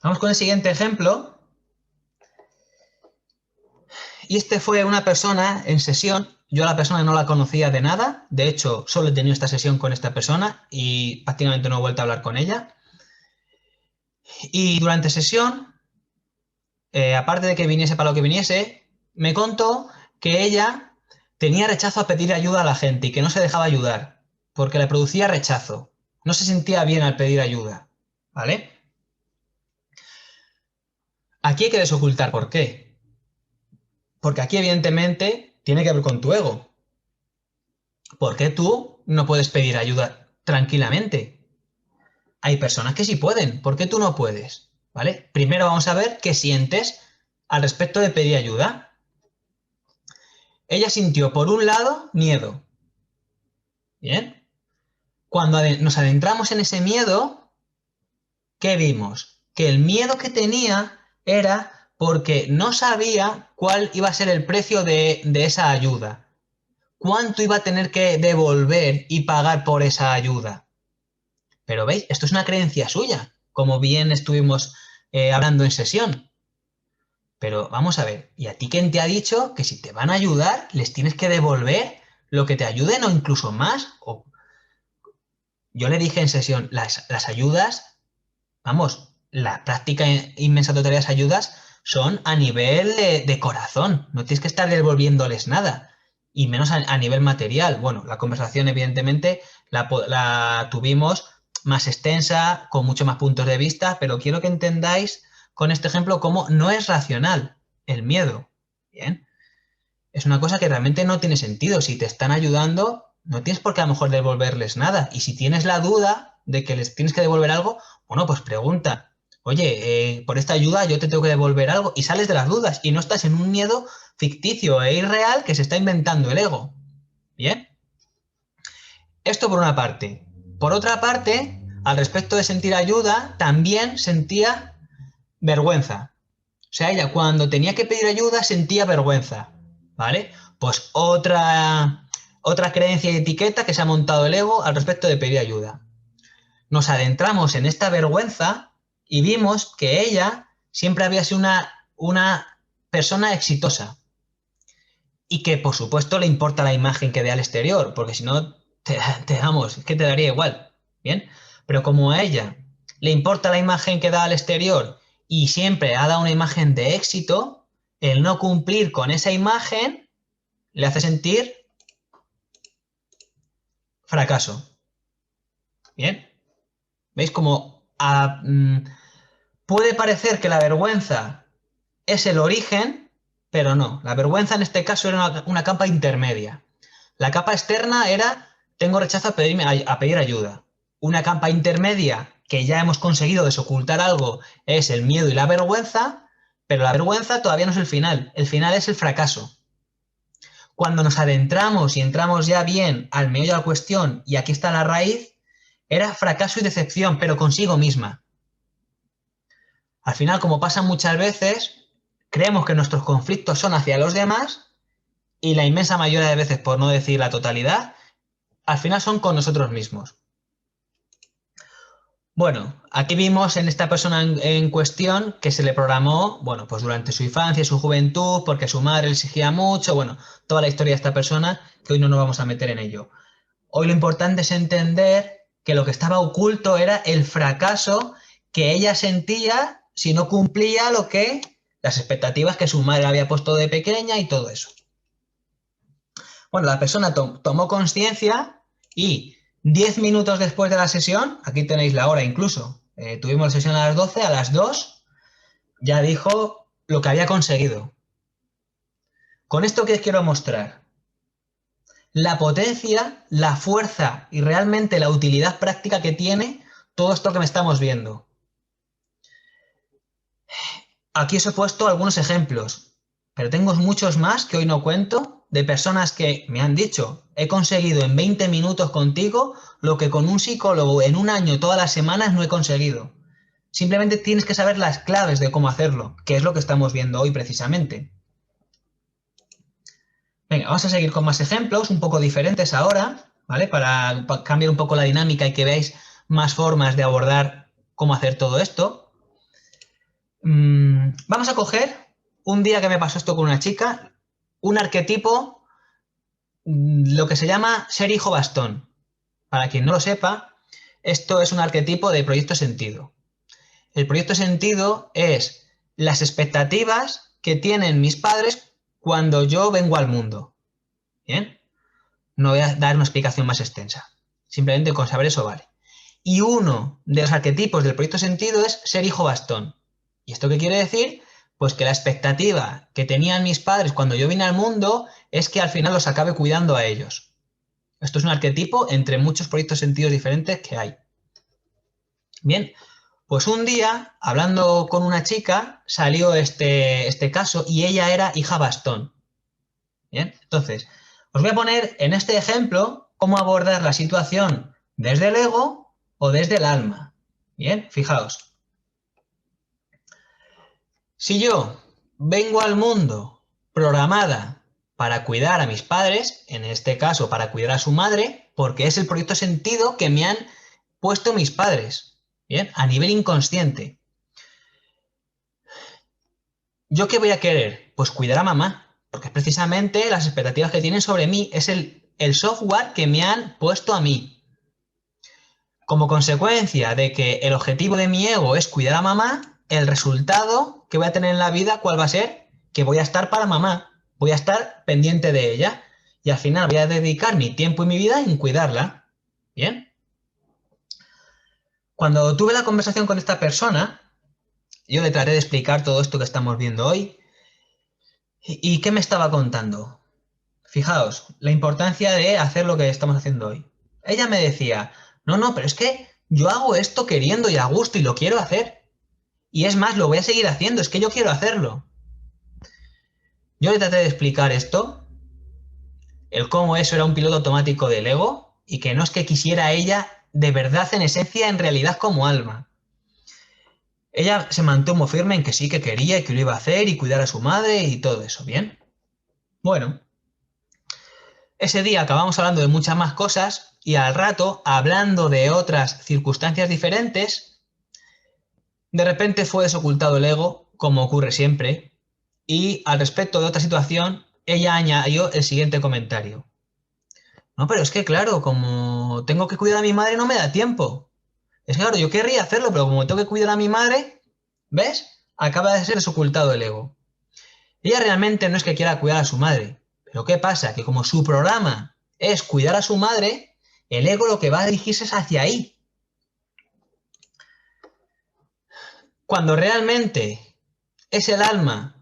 Vamos con el siguiente ejemplo. Y este fue una persona en sesión. Yo a la persona no la conocía de nada. De hecho, solo he tenido esta sesión con esta persona y prácticamente no he vuelto a hablar con ella. Y durante sesión, aparte de que viniese para lo que viniese, me contó que ella tenía rechazo a pedir ayuda a la gente y que no se dejaba ayudar, porque le producía rechazo. No se sentía bien al pedir ayuda. ¿Vale? Aquí hay que desocultar por qué. Porque aquí, evidentemente, tiene que ver con tu ego. ¿Por qué tú no puedes pedir ayuda tranquilamente? Hay personas que sí pueden. ¿Por qué tú no puedes? ¿Vale? Primero vamos a ver qué sientes al respecto de pedir ayuda. Ella sintió, por un lado, miedo. ¿Bien? Cuando nos adentramos en ese miedo, ¿qué vimos? Que el miedo que tenía era porque no sabía cuál iba a ser el precio de esa ayuda. ¿Cuánto iba a tener que devolver y pagar por esa ayuda? Pero veis, esto es una creencia suya, como bien estuvimos hablando en sesión. Pero vamos a ver, ¿y a ti quién te ha dicho que si te van a ayudar, les tienes que devolver lo que te ayuden o incluso más? Yo le dije en sesión, las ayudas, vamos, la práctica inmensa totalidad de las ayudas son a nivel de corazón, no tienes que estar devolviéndoles nada, y menos a nivel material. Bueno, la conversación evidentemente la tuvimos más extensa, con muchos más puntos de vista, pero quiero que entendáis con este ejemplo cómo no es racional el miedo. Bien, es una cosa que realmente no tiene sentido. Si te están ayudando, no tienes por qué a lo mejor devolverles nada. Y si tienes la duda de que les tienes que devolver algo, bueno, pues pregunta. Oye, por esta ayuda yo te tengo que devolver algo, y sales de las dudas y no estás en un miedo ficticio e irreal que se está inventando el ego. ¿Bien? Esto por una parte. Por otra parte, al respecto de sentir ayuda, también sentía vergüenza. O sea, ella cuando tenía que pedir ayuda sentía vergüenza. ¿Vale? Pues Otra creencia y etiqueta que se ha montado el ego al respecto de pedir ayuda. Nos adentramos en esta vergüenza y vimos que ella siempre había sido una persona exitosa y que, por supuesto, le importa la imagen que dé al exterior, porque si no, vamos, es que te daría igual, ¿bien? Pero como a ella le importa la imagen que da al exterior y siempre ha dado una imagen de éxito, el no cumplir con esa imagen le hace sentir fracaso, ¿bien? ¿Veis cómo puede parecer que la vergüenza es el origen, pero no. La vergüenza en este caso era una capa intermedia. La capa externa era tengo rechazo a pedir ayuda. Una capa intermedia que ya hemos conseguido desocultar algo es el miedo y la vergüenza, pero la vergüenza todavía no es el final. El final es el fracaso. Cuando nos adentramos y entramos ya bien al meollo de la cuestión, y aquí está la raíz, era fracaso y decepción, pero consigo misma. Al final, como pasa muchas veces, creemos que nuestros conflictos son hacia los demás y la inmensa mayoría de veces, por no decir la totalidad, al final son con nosotros mismos. Bueno, aquí vimos en esta persona en cuestión que se le programó, bueno, pues durante su infancia y su juventud, porque su madre le exigía mucho, bueno, toda la historia de esta persona, que hoy no nos vamos a meter en ello. Hoy lo importante es entender que lo que estaba oculto era el fracaso que ella sentía si no cumplía las expectativas que su madre había puesto de pequeña y todo eso. Bueno, la persona tomó conciencia y 10 minutos después de la sesión, aquí tenéis la hora incluso, tuvimos la sesión a las 12, a las 2, ya dijo lo que había conseguido. Con esto, ¿qué os quiero mostrar? La potencia, la fuerza y realmente la utilidad práctica que tiene todo esto que me estamos viendo. Aquí os he puesto algunos ejemplos, pero tengo muchos más que hoy no cuento, de personas que me han dicho, he conseguido en 20 minutos contigo lo que con un psicólogo en un año todas las semanas no he conseguido. Simplemente tienes que saber las claves de cómo hacerlo, que es lo que estamos viendo hoy precisamente. Venga, vamos a seguir con más ejemplos, un poco diferentes ahora, ¿vale? Para cambiar un poco la dinámica y que veáis más formas de abordar cómo hacer todo esto. Vamos a coger un día que me pasó esto con una chica, un arquetipo, lo que se llama ser hijo bastón. Para quien no lo sepa, esto es un arquetipo de proyecto sentido. El proyecto sentido es las expectativas que tienen mis padres cuando yo vengo al mundo. ¿Bien? No voy a dar una explicación más extensa. Simplemente con saber eso vale. Y uno de los arquetipos del proyecto sentido es ser hijo bastón. ¿Y esto qué quiere decir? Pues que la expectativa que tenían mis padres cuando yo vine al mundo es que al final los acabe cuidando a ellos. Esto es un arquetipo entre muchos proyectos sentidos diferentes que hay. Bien, pues un día, hablando con una chica, salió este caso y ella era hija bastón. Bien, entonces, os voy a poner en este ejemplo cómo abordar la situación desde el ego o desde el alma. Bien, fijaos. Si yo vengo al mundo programada para cuidar a mis padres, en este caso para cuidar a su madre, porque es el proyecto sentido que me han puesto mis padres, bien, a nivel inconsciente. ¿Yo qué voy a querer? Pues cuidar a mamá, porque precisamente las expectativas que tienen sobre mí es el software que me han puesto a mí. Como consecuencia de que el objetivo de mi ego es cuidar a mamá, el resultado que voy a tener en la vida, ¿cuál va a ser? Que voy a estar para mamá, voy a estar pendiente de ella y al final voy a dedicar mi tiempo y mi vida en cuidarla. ¿Bien? Cuando tuve la conversación con esta persona, yo le traté de explicar todo esto que estamos viendo hoy. ¿Y qué me estaba contando? Fijaos, la importancia de hacer lo que estamos haciendo hoy. Ella me decía, no, pero es que yo hago esto queriendo y a gusto y lo quiero hacer. Y es más, lo voy a seguir haciendo, es que yo quiero hacerlo. Yo le traté de explicar esto, el cómo eso era un piloto automático del ego y que no es que quisiera ella de verdad en esencia, en realidad como alma. Ella se mantuvo firme en que sí que quería y que lo iba a hacer y cuidar a su madre y todo eso, ¿bien? Bueno, Ese día acabamos hablando de muchas más cosas y al rato, hablando de otras circunstancias diferentes, de repente fue desocultado el ego, como ocurre siempre, y al respecto de otra situación, ella añadió el siguiente comentario. No, pero es que claro, como tengo que cuidar a mi madre no me da tiempo. Es que claro, yo querría hacerlo, pero como tengo que cuidar a mi madre, ¿ves? Acaba de ser desocultado el ego. Ella realmente no es que quiera cuidar a su madre, pero ¿qué pasa? Que como su programa es cuidar a su madre, el ego lo que va a dirigirse es hacia ahí. Cuando realmente es el alma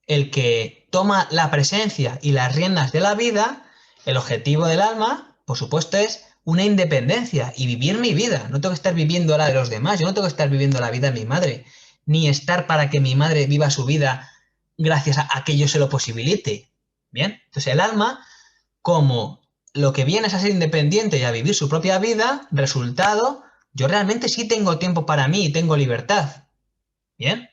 el que toma la presencia y las riendas de la vida, el objetivo del alma, por supuesto, es una independencia y vivir mi vida. No tengo que estar viviendo la de los demás, yo no tengo que estar viviendo la vida de mi madre, ni estar para que mi madre viva su vida gracias a que yo se lo posibilite. Bien, entonces el alma, como lo que viene es a ser independiente y a vivir su propia vida, resultado, yo realmente sí tengo tiempo para mí y tengo libertad. Bien.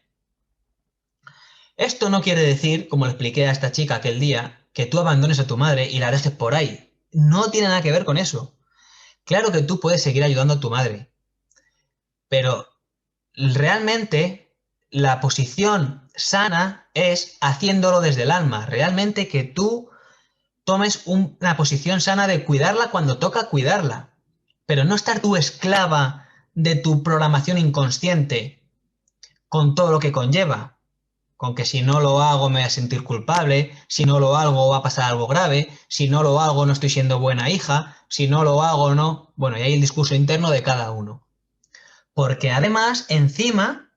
Esto no quiere decir, como le expliqué a esta chica aquel día, que tú abandones a tu madre y la dejes por ahí. No tiene nada que ver con eso. Claro que tú puedes seguir ayudando a tu madre, pero realmente la posición sana es haciéndolo desde el alma. Realmente que tú tomes una posición sana de cuidarla cuando toca cuidarla, pero no estar tú esclava de tu programación inconsciente con todo lo que conlleva. Con que si no lo hago me voy a sentir culpable, si no lo hago va a pasar algo grave, si no lo hago no estoy siendo buena hija, si no lo hago no. Bueno, y hay el discurso interno de cada uno. Porque además, encima,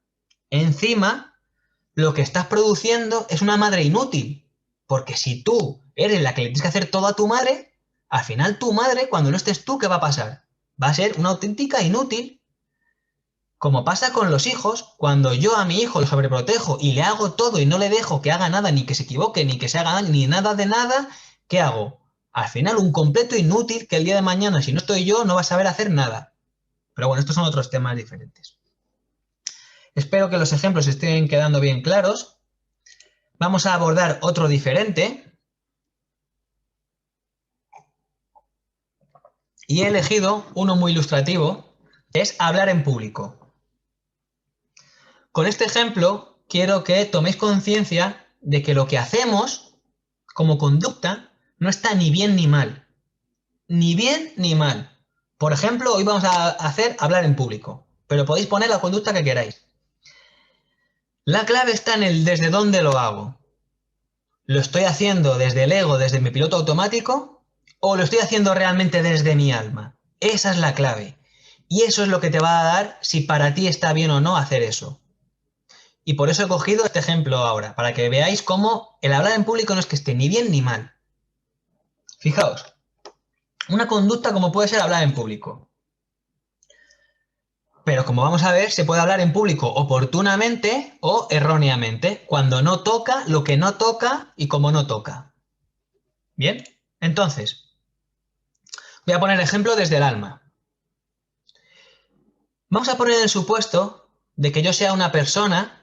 lo que estás produciendo es una madre inútil. Porque si tú eres la que le tienes que hacer todo a tu madre, al final tu madre, cuando no estés tú, ¿qué va a pasar? Va a ser una auténtica inútil. Como pasa con los hijos, cuando yo a mi hijo lo sobreprotejo y le hago todo y no le dejo que haga nada, ni que se equivoque, ni que se haga ni nada de nada, ¿qué hago? Al final un completo inútil que el día de mañana, si no estoy yo, no va a saber hacer nada. Pero bueno, estos son otros temas diferentes. Espero que los ejemplos estén quedando bien claros. Vamos a abordar otro diferente. Y he elegido uno muy ilustrativo, es hablar en público. Con este ejemplo, quiero que toméis conciencia de que lo que hacemos como conducta no está ni bien ni mal. Ni bien ni mal. Por ejemplo, hoy vamos a hacer hablar en público, pero podéis poner la conducta que queráis. La clave está en el desde dónde lo hago. ¿Lo estoy haciendo desde el ego, desde mi piloto automático? ¿O lo estoy haciendo realmente desde mi alma? Esa es la clave. Y eso es lo que te va a dar si para ti está bien o no hacer eso. Y por eso he cogido este ejemplo ahora, para que veáis cómo el hablar en público no es que esté ni bien ni mal. Fijaos, una conducta como puede ser hablar en público. Pero como vamos a ver, se puede hablar en público oportunamente o erróneamente, cuando no toca, lo que no toca y como no toca. Bien, entonces, voy a poner ejemplo desde el alma. Vamos a poner el supuesto de que yo sea una persona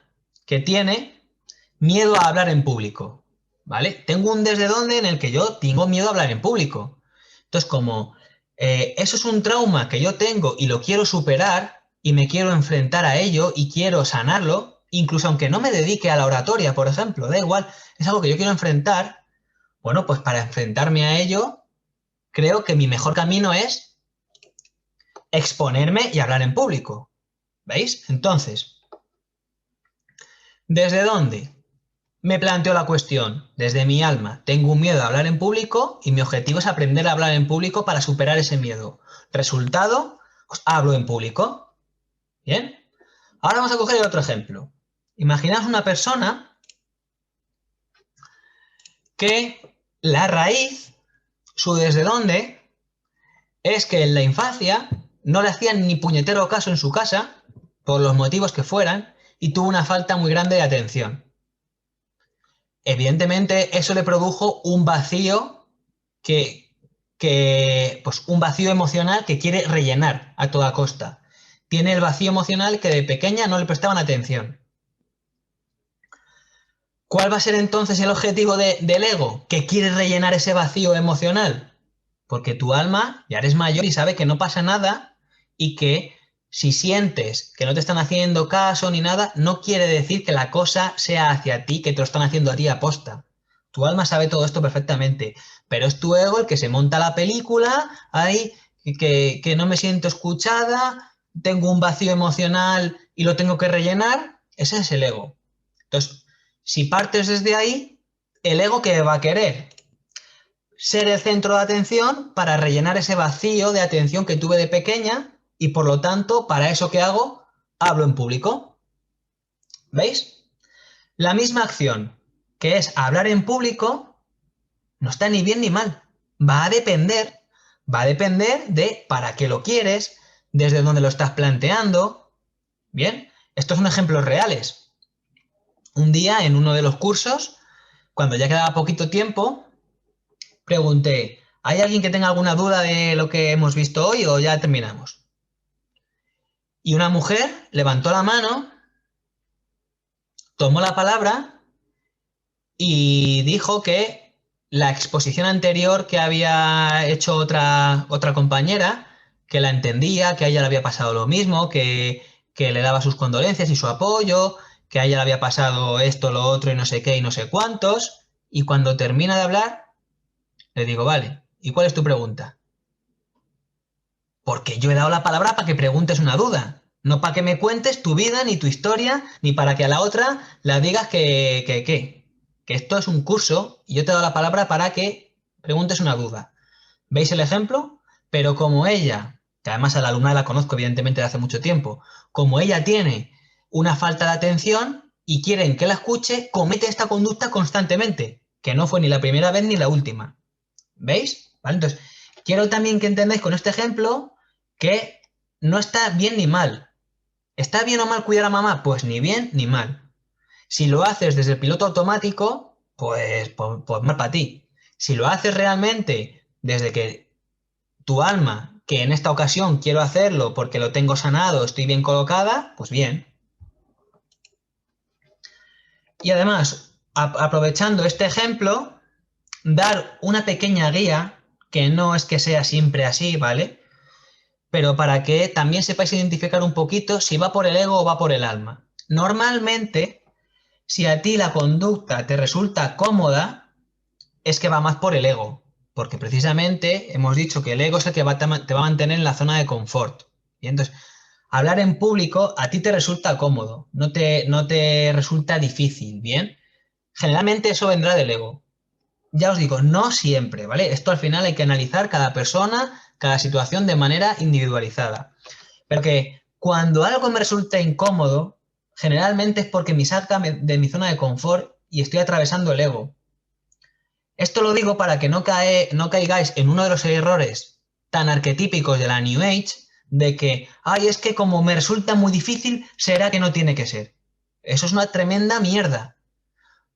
que tiene miedo a hablar en público, ¿vale? Tengo un desde dónde en el que yo tengo miedo a hablar en público. Entonces, como eso es un trauma que yo tengo y lo quiero superar y me quiero enfrentar a ello y quiero sanarlo, incluso aunque no me dedique a la oratoria, por ejemplo, da igual, es algo que yo quiero enfrentar, bueno, pues para enfrentarme a ello, creo que mi mejor camino es exponerme y hablar en público. ¿Veis? Entonces, ¿desde dónde? Me planteo la cuestión, desde mi alma, tengo un miedo a hablar en público y mi objetivo es aprender a hablar en público para superar ese miedo. Resultado, pues hablo en público. ¿Bien? Ahora vamos a coger otro ejemplo. Imaginaos una persona que la raíz, su desde dónde, es que en la infancia no le hacían ni puñetero caso en su casa, por los motivos que fueran, y tuvo una falta muy grande de atención. Evidentemente, eso le produjo un vacío pues un vacío emocional que quiere rellenar a toda costa. Tiene el vacío emocional que de pequeña no le prestaban atención. ¿Cuál va a ser entonces el objetivo del ego? Que quieres rellenar ese vacío emocional. Porque tu alma ya eres mayor y sabe que no pasa nada y que si sientes que no te están haciendo caso ni nada, no quiere decir que la cosa sea hacia ti, que te lo están haciendo a ti a posta. Tu alma sabe todo esto perfectamente, pero es tu ego el que se monta la película, ahí, que no me siento escuchada, tengo un vacío emocional y lo tengo que rellenar. Ese es el ego. Entonces, si partes desde ahí, ¿el ego qué va a querer? Ser el centro de atención para rellenar ese vacío de atención que tuve de pequeña y por lo tanto, para eso que hago, hablo en público. ¿Veis? La misma acción, que es hablar en público, no está ni bien ni mal. Va a depender. Va a depender de para qué lo quieres, desde dónde lo estás planteando. Bien, estos son ejemplos reales. Un día en uno de los cursos, cuando ya quedaba poquito tiempo, pregunté, ¿hay alguien que tenga alguna duda de lo que hemos visto hoy o ya terminamos? Y una mujer levantó la mano, tomó la palabra y dijo que la exposición anterior que había hecho otra compañera, que la entendía, que a ella le había pasado lo mismo, que le daba sus condolencias y su apoyo, que a ella le había pasado esto, lo otro y no sé qué y no sé cuántos. Y cuando termina de hablar, le digo, vale, ¿y cuál es tu pregunta? Porque yo he dado la palabra para que preguntes una duda, no para que me cuentes tu vida, ni tu historia, ni para que a la otra la digas que esto es un curso y yo te he dado la palabra para que preguntes una duda. ¿Veis el ejemplo? Pero como ella, que además a la alumna la conozco evidentemente de hace mucho tiempo, como ella tiene una falta de atención y quieren que la escuche, comete esta conducta constantemente, que no fue ni la primera vez ni la última. ¿Veis? ¿Vale? Entonces, quiero también que entendáis con este ejemplo que no está bien ni mal. ¿Está bien o mal cuidar a mamá? Pues ni bien ni mal. Si lo haces desde el piloto automático, pues mal para ti. Si lo haces realmente desde que tu alma, que en esta ocasión quiero hacerlo porque lo tengo sanado, estoy bien colocada, pues bien. Y además, aprovechando este ejemplo, dar una pequeña guía, que no es que sea siempre así, ¿vale? Pero para que también sepáis identificar un poquito si va por el ego o va por el alma. Normalmente, si a ti la conducta te resulta cómoda, es que va más por el ego, porque precisamente hemos dicho que el ego es el que te va a mantener en la zona de confort. Y entonces, hablar en público a ti te resulta cómodo, no te resulta difícil, ¿bien? Generalmente eso vendrá del ego. Ya os digo, no siempre, ¿vale? Esto al final hay que analizar cada persona, cada situación de manera individualizada. Pero que cuando algo me resulta incómodo, generalmente es porque me saca de mi zona de confort y estoy atravesando el ego. Esto lo digo para que no caigáis en uno de los errores tan arquetípicos de la New Age, de que, ay, es que como me resulta muy difícil, será que no tiene que ser. Eso es una tremenda mierda.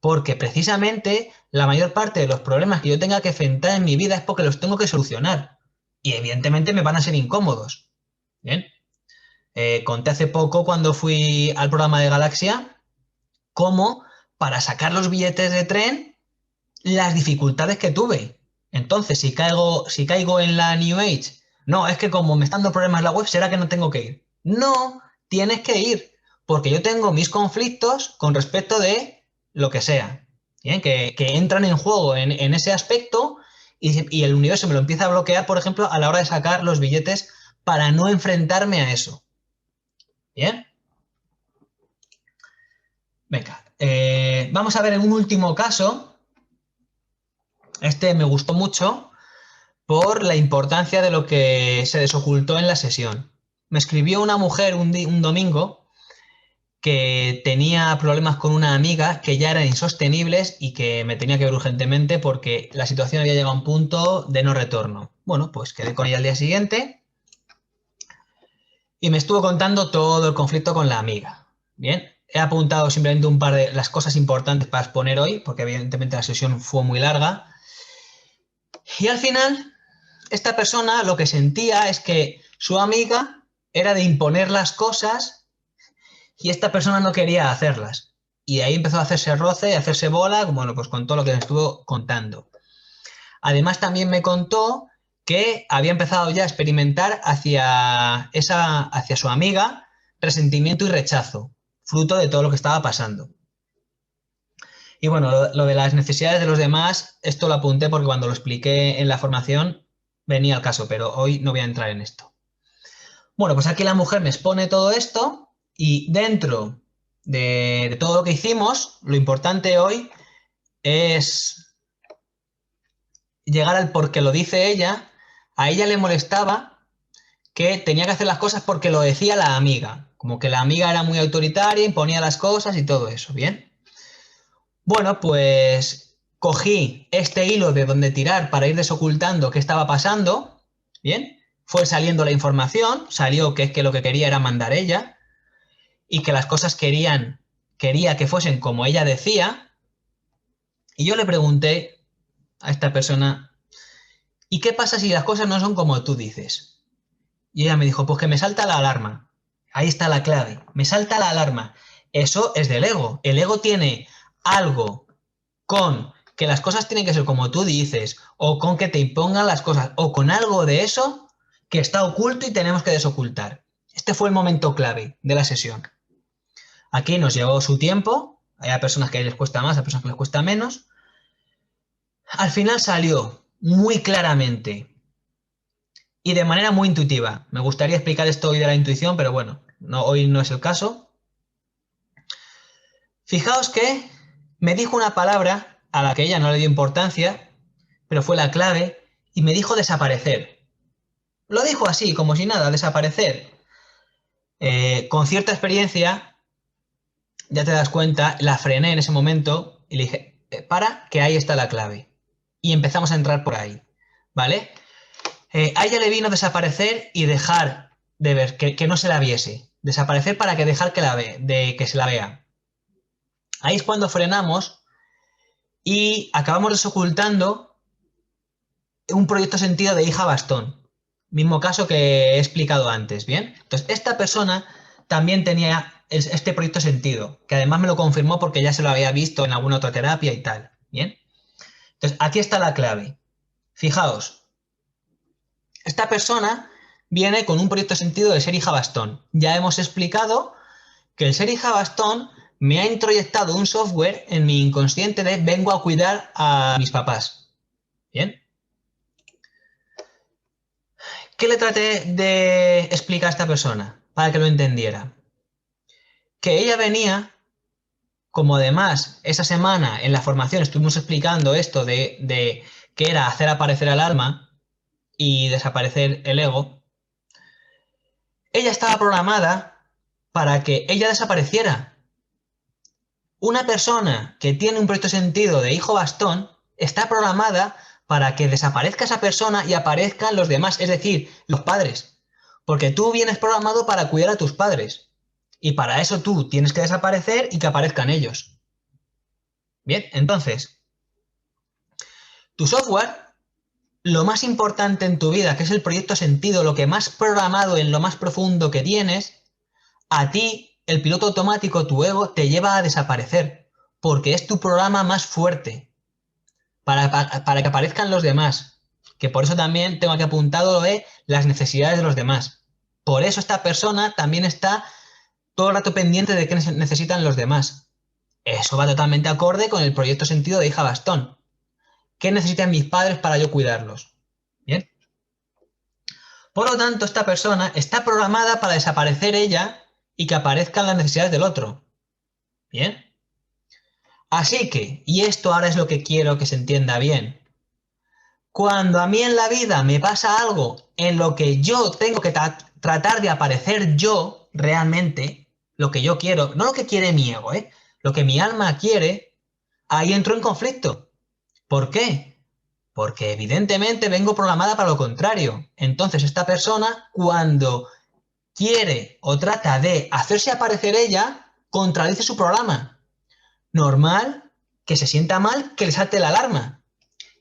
Porque precisamente la mayor parte de los problemas que yo tenga que enfrentar en mi vida es porque los tengo que solucionar. Y evidentemente me van a ser incómodos. Bien. Conté hace poco cuando fui al programa de Galaxia cómo para sacar los billetes de tren las dificultades que tuve. Entonces, si caigo en la New Age, no, es que como me están dando problemas la web, ¿será que no tengo que ir? No, tienes que ir, porque yo tengo mis conflictos con respecto de lo que sea, ¿bien? Que entran en juego en ese aspecto y el universo me lo empieza a bloquear, por ejemplo, a la hora de sacar los billetes para no enfrentarme a eso. ¿Bien? Venga, vamos a ver en un último caso. Este me gustó mucho por la importancia de lo que se desocultó en la sesión. Me escribió una mujer un domingo que tenía problemas con una amiga que ya eran insostenibles y que me tenía que ver urgentemente porque la situación había llegado a un punto de no retorno. Bueno, pues quedé con ella al día siguiente y me estuvo contando todo el conflicto con la amiga. Bien, he apuntado simplemente un par de las cosas importantes para exponer hoy, porque evidentemente la sesión fue muy larga. Y al final, esta persona lo que sentía es que su amiga era de imponer las cosas y esta persona no quería hacerlas. Y ahí empezó a hacerse roce, a hacerse bola, bueno, pues con todo lo que me estuvo contando. Además, también me contó que había empezado ya a experimentar hacia su amiga resentimiento y rechazo, fruto de todo lo que estaba pasando. Y bueno, lo de las necesidades de los demás, esto lo apunté porque cuando lo expliqué en la formación venía al caso, pero hoy no voy a entrar en esto. Bueno, pues aquí la mujer me expone todo esto y dentro de todo lo que hicimos, lo importante hoy es llegar al por qué lo dice ella. A ella le molestaba que tenía que hacer las cosas porque lo decía la amiga, como que la amiga era muy autoritaria, imponía las cosas y todo eso, ¿bien? Bueno, pues cogí este hilo de donde tirar para ir desocultando qué estaba pasando, ¿bien? Fue saliendo la información, salió que es que lo que quería era mandar ella y que las cosas quería que fuesen como ella decía. Y yo le pregunté a esta persona, ¿y qué pasa si las cosas no son como tú dices? Y ella me dijo, pues que me salta la alarma. Ahí está la clave, me salta la alarma. Eso es del ego. El ego tiene algo con que las cosas tienen que ser como tú dices, o con que te impongan las cosas, o con algo de eso que está oculto y tenemos que desocultar. Este fue el momento clave de la sesión. Aquí nos llevó su tiempo, hay personas que les cuesta más, hay personas que les cuesta menos. Al final salió muy claramente y de manera muy intuitiva. Me gustaría explicar esto hoy de la intuición, pero bueno, no, hoy no es el caso. Fijaos que me dijo una palabra a la que ella no le dio importancia, pero fue la clave, y me dijo desaparecer. Lo dijo así, como si nada, desaparecer. Con cierta experiencia, ya te das cuenta, la frené en ese momento y le dije, para, que ahí está la clave. Y empezamos a entrar por ahí, ¿vale? A ella le vino desaparecer y dejar de ver, que no se la viese. Desaparecer para que dejar que, que se la vea. Ahí es cuando frenamos y acabamos desocultando un proyecto sentido de hija bastón. Mismo caso que he explicado antes, ¿bien? Entonces, esta persona también tenía este proyecto sentido, que además me lo confirmó porque ya se lo había visto en alguna otra terapia y tal, ¿bien? Entonces, aquí está la clave. Fijaos, esta persona viene con un proyecto sentido de ser hija bastón. Ya hemos explicado que el ser hija bastón me ha introyectado un software en mi inconsciente de vengo a cuidar a mis papás. ¿Bien? ¿Qué le traté de explicar a esta persona para que lo entendiera? Que ella venía, como además esa semana en la formación estuvimos explicando esto de que era hacer aparecer el alma y desaparecer el ego, ella estaba programada para que ella desapareciera. Una persona que tiene un proyecto sentido de hijo bastón está programada para que desaparezca esa persona y aparezcan los demás, es decir, los padres. Porque tú vienes programado para cuidar a tus padres. Y para eso tú tienes que desaparecer y que aparezcan ellos. Bien, entonces, tu software, lo más importante en tu vida, que es el proyecto sentido, lo que más programado en lo más profundo que tienes, a ti, el piloto automático, tu ego, te lleva a desaparecer. Porque es tu programa más fuerte. Para que aparezcan los demás. Que por eso también tengo aquí apuntado lo de las necesidades de los demás. Por eso esta persona también está todo el rato pendiente de qué necesitan los demás. Eso va totalmente acorde con el proyecto sentido de hija bastón. ¿Qué necesitan mis padres para yo cuidarlos? Bien. Por lo tanto, esta persona está programada para desaparecer ella y que aparezcan las necesidades del otro. Bien. Así que, y esto ahora es lo que quiero que se entienda bien. Cuando a mí en la vida me pasa algo en lo que yo tengo que tratar de aparecer yo realmente, lo que yo quiero, no lo que quiere mi ego, lo que mi alma quiere, ahí entro en conflicto. ¿Por qué? Porque evidentemente vengo programada para lo contrario. Entonces esta persona, cuando quiere o trata de hacerse aparecer ella, contradice su programa. Normal que se sienta mal, que le salte la alarma.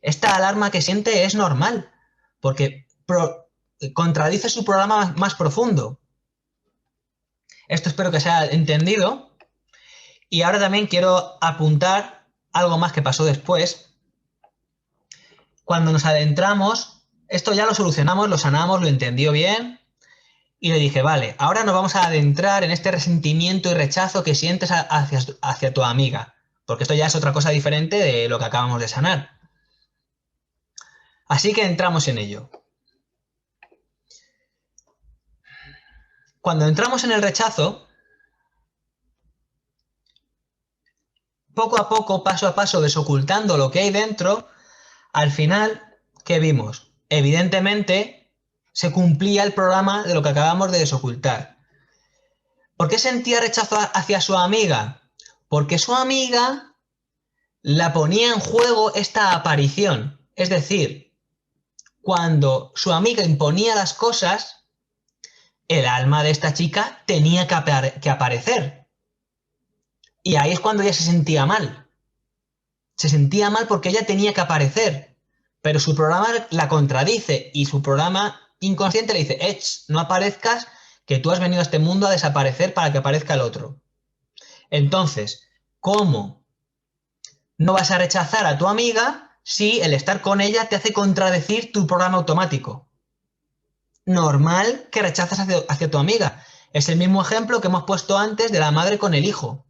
Esta alarma que siente es normal, porque contradice su programa más profundo. Esto espero que sea entendido. Y ahora también quiero apuntar algo más que pasó después. Cuando nos adentramos, esto ya lo solucionamos, lo sanamos, lo entendió bien. Y le dije, vale, ahora nos vamos a adentrar en este resentimiento y rechazo que sientes hacia tu amiga. Porque esto ya es otra cosa diferente de lo que acabamos de sanar. Así que entramos en ello. Cuando entramos en el rechazo, poco a poco, paso a paso, desocultando lo que hay dentro, al final, ¿qué vimos? Evidentemente, se cumplía el programa de lo que acabamos de desocultar. ¿Por qué sentía rechazo hacia su amiga? Porque su amiga la ponía en juego esta aparición. Es decir, cuando su amiga imponía las cosas, el alma de esta chica tenía que aparecer. Y ahí es cuando ella se sentía mal. Se sentía mal porque ella tenía que aparecer. Pero su programa la contradice y su programa inconsciente le dice, no aparezcas, que tú has venido a este mundo a desaparecer para que aparezca el otro. Entonces, ¿cómo no vas a rechazar a tu amiga si el estar con ella te hace contradecir tu programa automático? Normal que rechazas hacia tu amiga. Es el mismo ejemplo que hemos puesto antes de la madre con el hijo.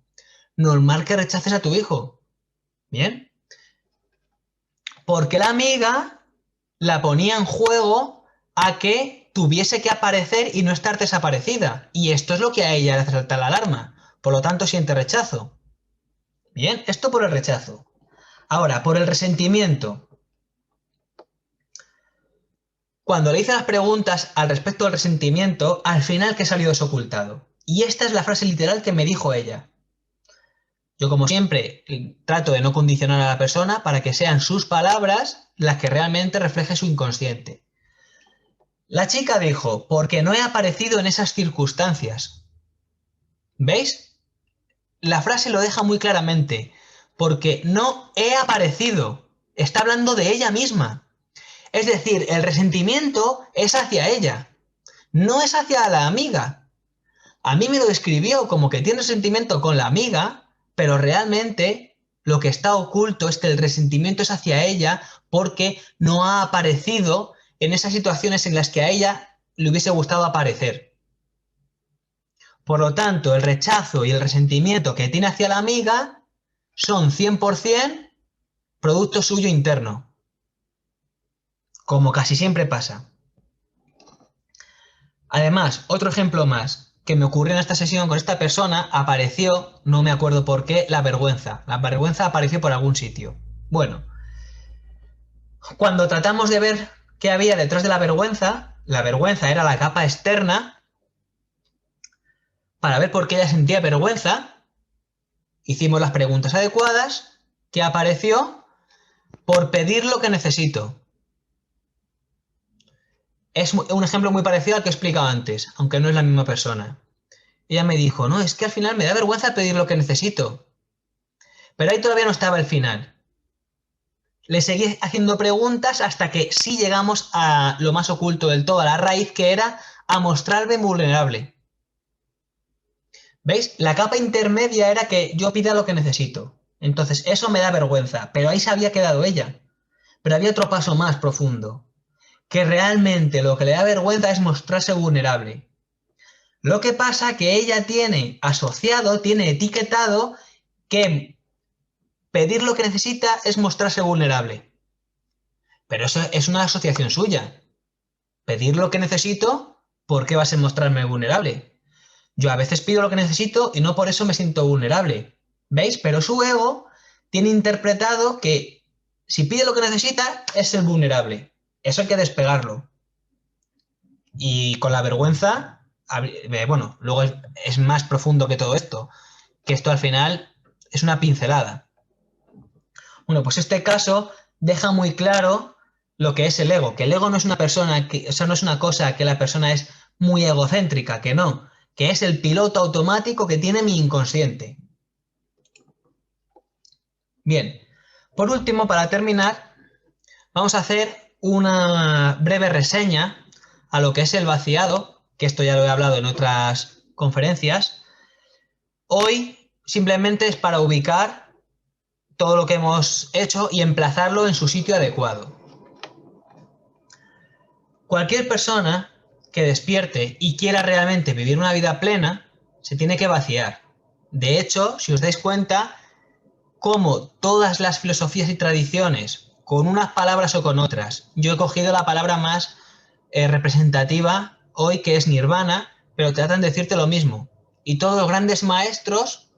Normal que rechaces a tu hijo. ¿Bien? Porque la amiga la ponía en juego a que tuviese que aparecer y no estar desaparecida. Y esto es lo que a ella le hace saltar la alarma. Por lo tanto, siente rechazo. Bien, esto por el rechazo. Ahora, por el resentimiento. Cuando le hice las preguntas al respecto del resentimiento, al final que salió desocultado. Y esta es la frase literal que me dijo ella. Yo, como siempre, trato de no condicionar a la persona para que sean sus palabras las que realmente reflejen su inconsciente. La chica dijo, porque no he aparecido en esas circunstancias. ¿Veis? La frase lo deja muy claramente. Porque no he aparecido. Está hablando de ella misma. Es decir, el resentimiento es hacia ella. No es hacia la amiga. A mí me lo describió como que tiene resentimiento con la amiga, pero realmente lo que está oculto es que el resentimiento es hacia ella porque no ha aparecido en esas situaciones en las que a ella le hubiese gustado aparecer. Por lo tanto, el rechazo y el resentimiento que tiene hacia la amiga son 100% producto suyo interno, como casi siempre pasa. Además, otro ejemplo más que me ocurrió en esta sesión con esta persona, apareció, no me acuerdo por qué, la vergüenza. La vergüenza apareció por algún sitio. Bueno, cuando tratamos de ver qué había detrás de la vergüenza era la capa externa, para ver por qué ella sentía vergüenza, hicimos las preguntas adecuadas, que apareció por pedir lo que necesito. Es un ejemplo muy parecido al que he explicado antes, aunque no es la misma persona. Ella me dijo, no, es que al final me da vergüenza pedir lo que necesito. Pero ahí todavía no estaba el final. Le seguí haciendo preguntas hasta que sí llegamos a lo más oculto del todo, a la raíz, que era a mostrarme vulnerable. ¿Veis? La capa intermedia era que yo pida lo que necesito. Entonces, eso me da vergüenza, pero ahí se había quedado ella. Pero había otro paso más profundo, que realmente lo que le da vergüenza es mostrarse vulnerable. Lo que pasa que ella tiene asociado, tiene etiquetado que pedir lo que necesita es mostrarse vulnerable. Pero eso es una asociación suya. Pedir lo que necesito, ¿por qué vas a mostrarme vulnerable? Yo a veces pido lo que necesito y no por eso me siento vulnerable. ¿Veis? Pero su ego tiene interpretado que si pide lo que necesita es ser vulnerable. Eso hay que despegarlo. Y con la vergüenza, bueno, luego es más profundo que todo esto. Que esto al final es una pincelada. Bueno, pues este caso deja muy claro lo que es el ego, que el ego no es una persona, o sea, no es una cosa que la persona es muy egocéntrica, que no, que es el piloto automático que tiene mi inconsciente. Bien, por último, para terminar, vamos a hacer una breve reseña a lo que es el vaciado, que esto ya lo he hablado en otras conferencias. Hoy simplemente es para ubicar todo lo que hemos hecho y emplazarlo en su sitio adecuado. Cualquier persona que despierte y quiera realmente vivir una vida plena, se tiene que vaciar. De hecho, si os dais cuenta, como todas las filosofías y tradiciones, con unas palabras o con otras, yo he cogido la palabra más representativa hoy, que es nirvana, pero tratan de decirte lo mismo. Y todos los grandes maestros,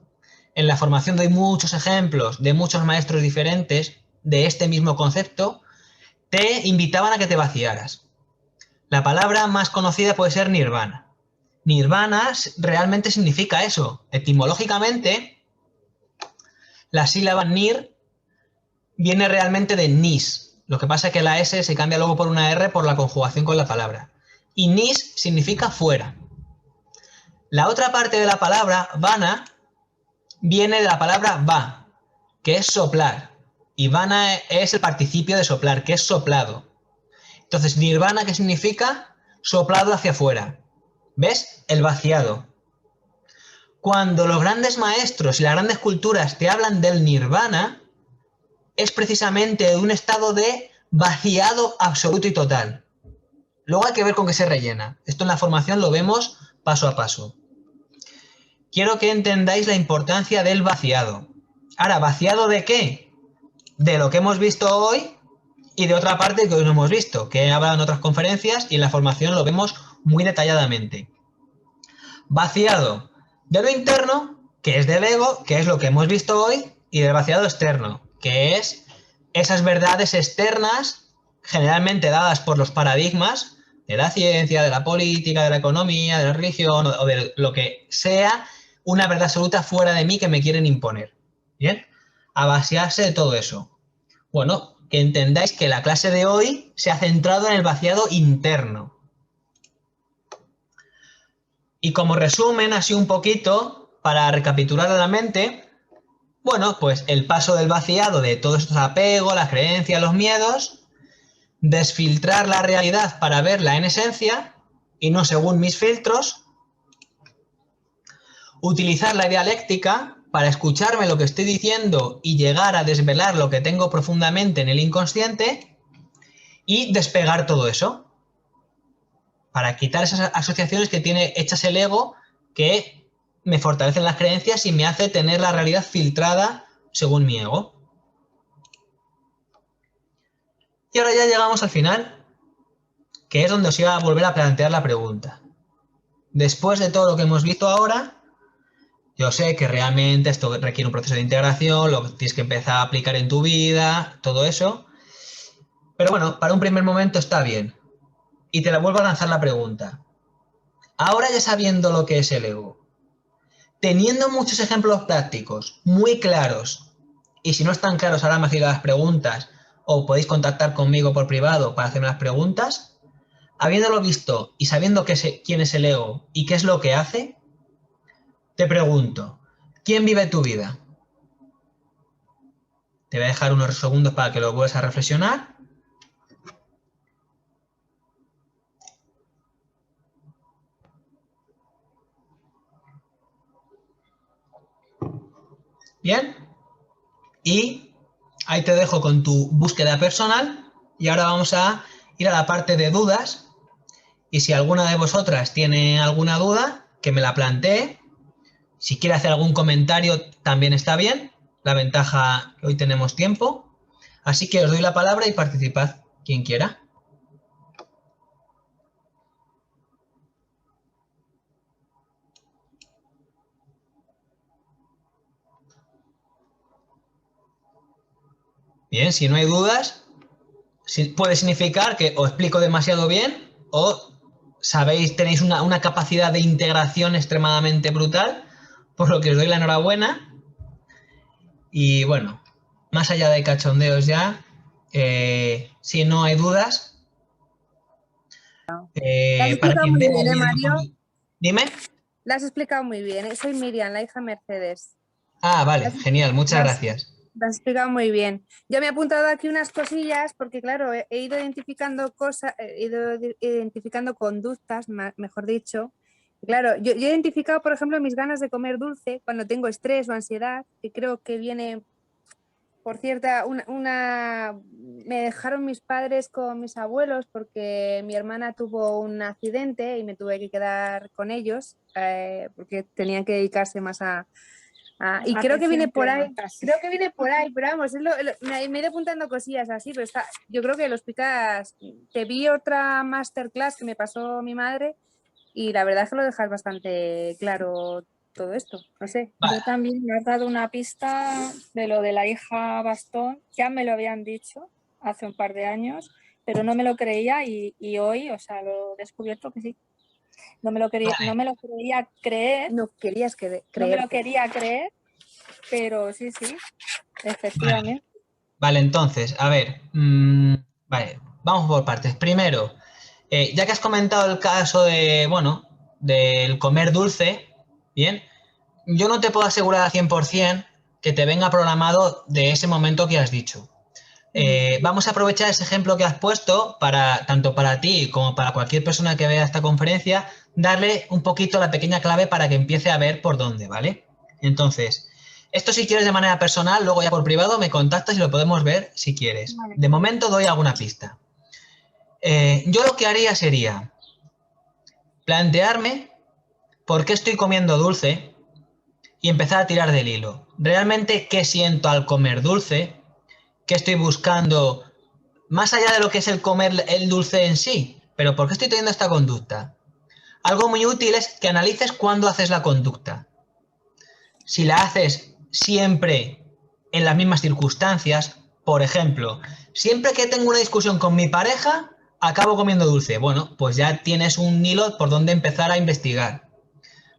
en la formación doy muchos ejemplos de muchos maestros diferentes de este mismo concepto, te invitaban a que te vaciaras. La palabra más conocida puede ser nirvana. Nirvana realmente significa eso. Etimológicamente, la sílaba nir viene realmente de nis. Lo que pasa es que la S se cambia luego por una R por la conjugación con la palabra. Y nis significa fuera. La otra parte de la palabra vana viene de la palabra va, que es soplar. Y vana es el participio de soplar, que es soplado. Entonces, nirvana, ¿qué significa? Soplado hacia afuera. ¿Ves? El vaciado. Cuando los grandes maestros y las grandes culturas te hablan del nirvana, es precisamente de un estado de vaciado absoluto y total. Luego hay que ver con qué se rellena. Esto en la formación lo vemos paso a paso. Quiero que entendáis la importancia del vaciado. Ahora, ¿vaciado de qué? De lo que hemos visto hoy y de otra parte que hoy no hemos visto, que he hablado en otras conferencias y en la formación lo vemos muy detalladamente. Vaciado de lo interno, que es del ego, que es lo que hemos visto hoy, y del vaciado externo, que es esas verdades externas generalmente dadas por los paradigmas de la ciencia, de la política, de la economía, de la religión o de lo que sea una verdad absoluta fuera de mí que me quieren imponer. ¿Bien? A vaciarse de todo eso. Bueno, que entendáis que la clase de hoy se ha centrado en el vaciado interno. Y como resumen, así un poquito, para recapitular a la mente, bueno, pues el paso del vaciado de todos estos apegos, las creencias, los miedos, desfiltrar la realidad para verla en esencia y no según mis filtros, utilizar la dialéctica para escucharme lo que estoy diciendo y llegar a desvelar lo que tengo profundamente en el inconsciente y despegar todo eso para quitar esas asociaciones que tiene hechas el ego que me fortalecen las creencias y me hace tener la realidad filtrada según mi ego. Y ahora ya llegamos al final, que es donde os iba a volver a plantear la pregunta. Después de todo lo que hemos visto ahora, yo sé que realmente esto requiere un proceso de integración, lo que tienes que empezar a aplicar en tu vida, todo eso. Pero bueno, para un primer momento está bien. Y te la vuelvo a lanzar la pregunta. Ahora ya sabiendo lo que es el ego, teniendo muchos ejemplos prácticos, muy claros, y si no están claros ahora me hacéis las preguntas o podéis contactar conmigo por privado para hacerme las preguntas, habiéndolo visto y sabiendo quién es el ego y qué es lo que hace, te pregunto, ¿quién vive tu vida? Te voy a dejar unos segundos para que lo vuelvas a reflexionar. Bien, y ahí te dejo con tu búsqueda personal y ahora vamos a ir a la parte de dudas y si alguna de vosotras tiene alguna duda, que me la plantee. Si quiere hacer algún comentario también está bien, la ventaja que hoy tenemos tiempo. Así que os doy la palabra y participad quien quiera. Bien, si no hay dudas, puede significar que os explico demasiado bien o sabéis, tenéis una capacidad de integración extremadamente brutal, por lo que os doy la enhorabuena. Y bueno, más allá de cachondeos ya, si no hay dudas, Lo has para explicado quien muy vea bien, el vídeo por... Mario? Dime. Lo has explicado muy bien. Soy Miriam, la hija Mercedes. Ah, vale, Lo has, genial, muchas lo has- gracias. lo has explicado muy bien. Yo me he apuntado aquí unas cosillas porque, claro, he ido identificando cosas, he ido identificando conductas, mejor dicho, Claro, yo he identificado, por ejemplo, mis ganas de comer dulce cuando tengo estrés o ansiedad, que creo que viene por cierta, me dejaron mis padres con mis abuelos porque mi hermana tuvo un accidente y me tuve que quedar con ellos porque tenían que dedicarse más y creo que viene por ahí, pero vamos, me he ido apuntando cosillas así, pero yo creo que lo explicas, te vi otra masterclass que me pasó mi madre y la verdad es que lo dejas bastante claro todo esto, no sé. Yo también me has dado una pista de lo de la hija bastón, ya me lo habían dicho hace un par de años, pero no me lo creía y hoy, o sea, lo he descubierto que sí. No me lo creía creer. No querías creer. No me lo quería creer, pero sí, efectivamente. Vale, entonces, a ver, vale, vamos por partes. Primero, ya que has comentado el caso de, bueno, del comer dulce, bien, yo no te puedo asegurar al 100% que te venga programado de ese momento que has dicho. Vamos a aprovechar ese ejemplo que has puesto para, tanto para ti como para cualquier persona que vea esta conferencia, darle un poquito la pequeña clave para que empiece a ver por dónde, ¿vale? Entonces, esto si quieres de manera personal, luego ya por privado me contactas y lo podemos ver si quieres. Vale. De momento doy alguna pista. Yo lo que haría sería plantearme por qué estoy comiendo dulce y empezar a tirar del hilo. ¿Realmente qué siento al comer dulce? ¿Qué estoy buscando? Más allá de lo que es el comer el dulce en sí, pero ¿por qué estoy teniendo esta conducta? Algo muy útil es que analices cuándo haces la conducta. Si la haces siempre en las mismas circunstancias, por ejemplo, siempre que tengo una discusión con mi pareja, acabo comiendo dulce. Bueno, pues ya tienes un hilo por donde empezar a investigar,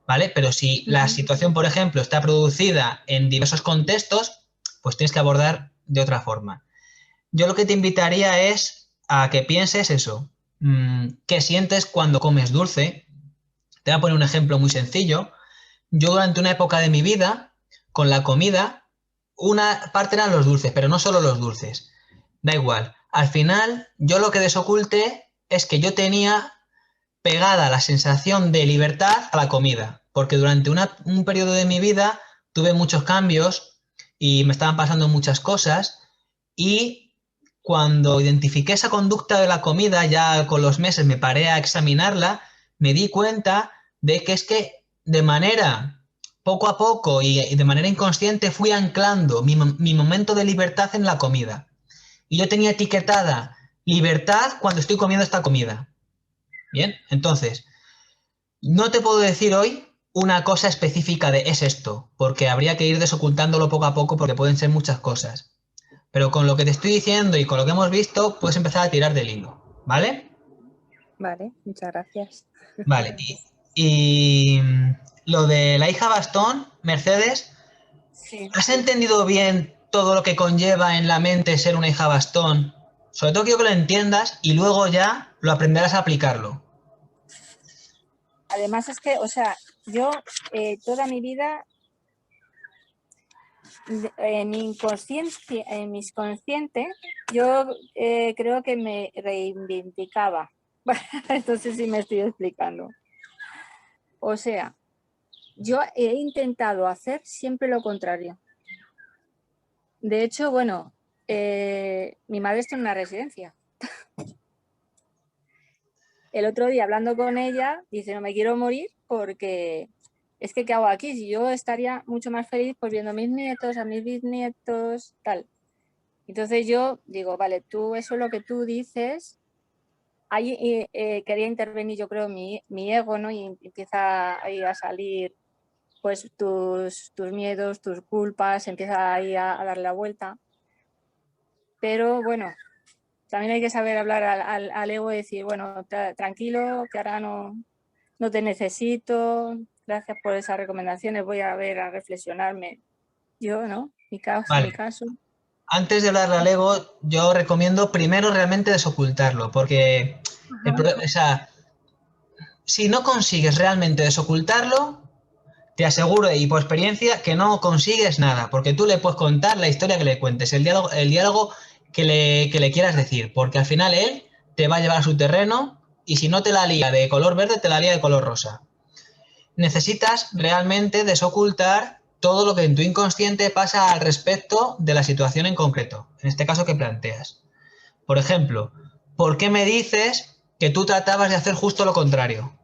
¿vale? Pero si la situación, por ejemplo, está producida en diversos contextos, pues tienes que abordar de otra forma. Yo lo que te invitaría es a que pienses eso. ¿Qué sientes cuando comes dulce? Te voy a poner un ejemplo muy sencillo. Yo durante una época de mi vida, con la comida, una parte eran los dulces, pero no solo los dulces. Da igual. Al final, yo lo que desoculté es que yo tenía pegada la sensación de libertad a la comida, porque durante un periodo de mi vida tuve muchos cambios y me estaban pasando muchas cosas y cuando identifiqué esa conducta de la comida, ya con los meses me paré a examinarla, me di cuenta de que es que de manera poco a poco y de manera inconsciente fui anclando mi momento de libertad en la comida. Y yo tenía etiquetada libertad cuando estoy comiendo esta comida. Bien, entonces, no te puedo decir hoy una cosa específica de es esto, porque habría que ir desocultándolo poco a poco porque pueden ser muchas cosas. Pero con lo que te estoy diciendo y con lo que hemos visto, puedes empezar a tirar del hilo, ¿vale? Vale, muchas gracias. Vale, y lo de la hija bastón, Mercedes, Sí. ¿has entendido bien todo lo que conlleva en la mente ser una hija bastón? Sobre todo quiero que lo entiendas y luego ya lo aprenderás a aplicarlo. Además es que, o sea, yo toda mi vida, en mi consciente, yo creo que me reivindicaba. Entonces sí me estoy explicando. O sea, yo he intentado hacer siempre lo contrario. De hecho, bueno, mi madre está en una residencia. El otro día hablando con ella, dice, no me quiero morir porque es que ¿qué hago aquí? Si yo estaría mucho más feliz pues viendo a mis nietos, a mis bisnietos, tal. Entonces yo digo, vale, tú eso es lo que tú dices. Ahí quería intervenir yo creo mi ego, ¿no? Y empieza ahí a salir pues tus miedos, tus culpas, empieza ahí a darle la vuelta. Pero bueno, también hay que saber hablar al ego y decir, bueno, tranquilo, que ahora no te necesito, gracias por esas recomendaciones, voy a ver, a reflexionarme. Yo, ¿no? Mi Vale. caso. Antes de hablarle al ego, yo recomiendo primero realmente desocultarlo, porque o sea, si no consigues realmente desocultarlo, te aseguro y por experiencia que no consigues nada, porque tú le puedes contar la historia que le cuentes, el diálogo que le quieras decir, porque al final él te va a llevar a su terreno y si no te la lía de color verde, te la lía de color rosa. necesitas realmente desocultar todo lo que en tu inconsciente pasa al respecto de la situación en concreto, en este caso que planteas. Por ejemplo, ¿por qué me dices que tú tratabas de hacer justo lo contrario?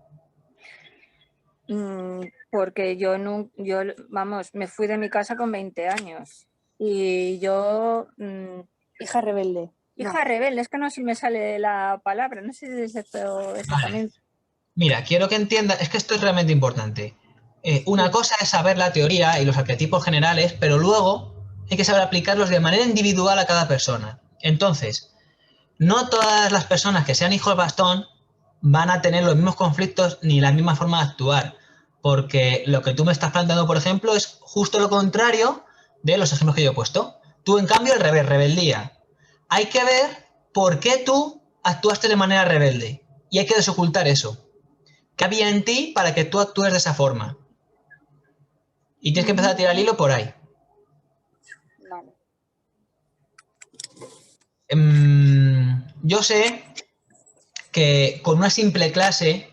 Porque vamos, me fui de mi casa con 20 años y yo... Hija rebelde. hija rebelde, es que no se me sale la palabra, no sé si es esto exactamente. Mira, quiero que entiendas, es que esto es realmente importante. Una cosa es saber la teoría y los arquetipos generales, pero luego hay que saber aplicarlos de manera individual a cada persona. Entonces, no todas las personas que sean hijos bastón van a tener los mismos conflictos ni la misma forma de actuar, porque lo que tú me estás planteando, por ejemplo, es justo lo contrario de los ejemplos que yo he puesto. Tú, en cambio, al revés, rebeldía. Hay que ver por qué tú actuaste de manera rebelde y hay que desocultar eso. ¿Qué había en ti para que tú actúes de esa forma? Y tienes que empezar a tirar el hilo por ahí. Vale. Yo sé que con una simple clase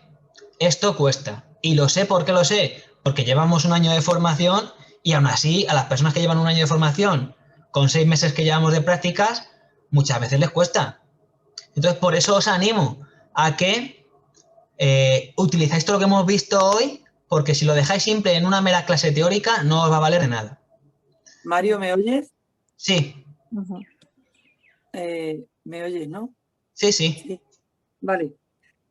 esto cuesta. Y lo sé, ¿por qué lo sé? Porque llevamos un año de formación y aún así a las personas que llevan un año de formación con 6 meses que llevamos de prácticas, muchas veces les cuesta. Entonces, por eso os animo a que utilizáis todo lo que hemos visto hoy, porque si lo dejáis simple en una mera clase teórica, no os va a valer de nada. Mario, ¿me oyes? Sí. ¿Me oyes, no? Sí, sí. Sí. Vale.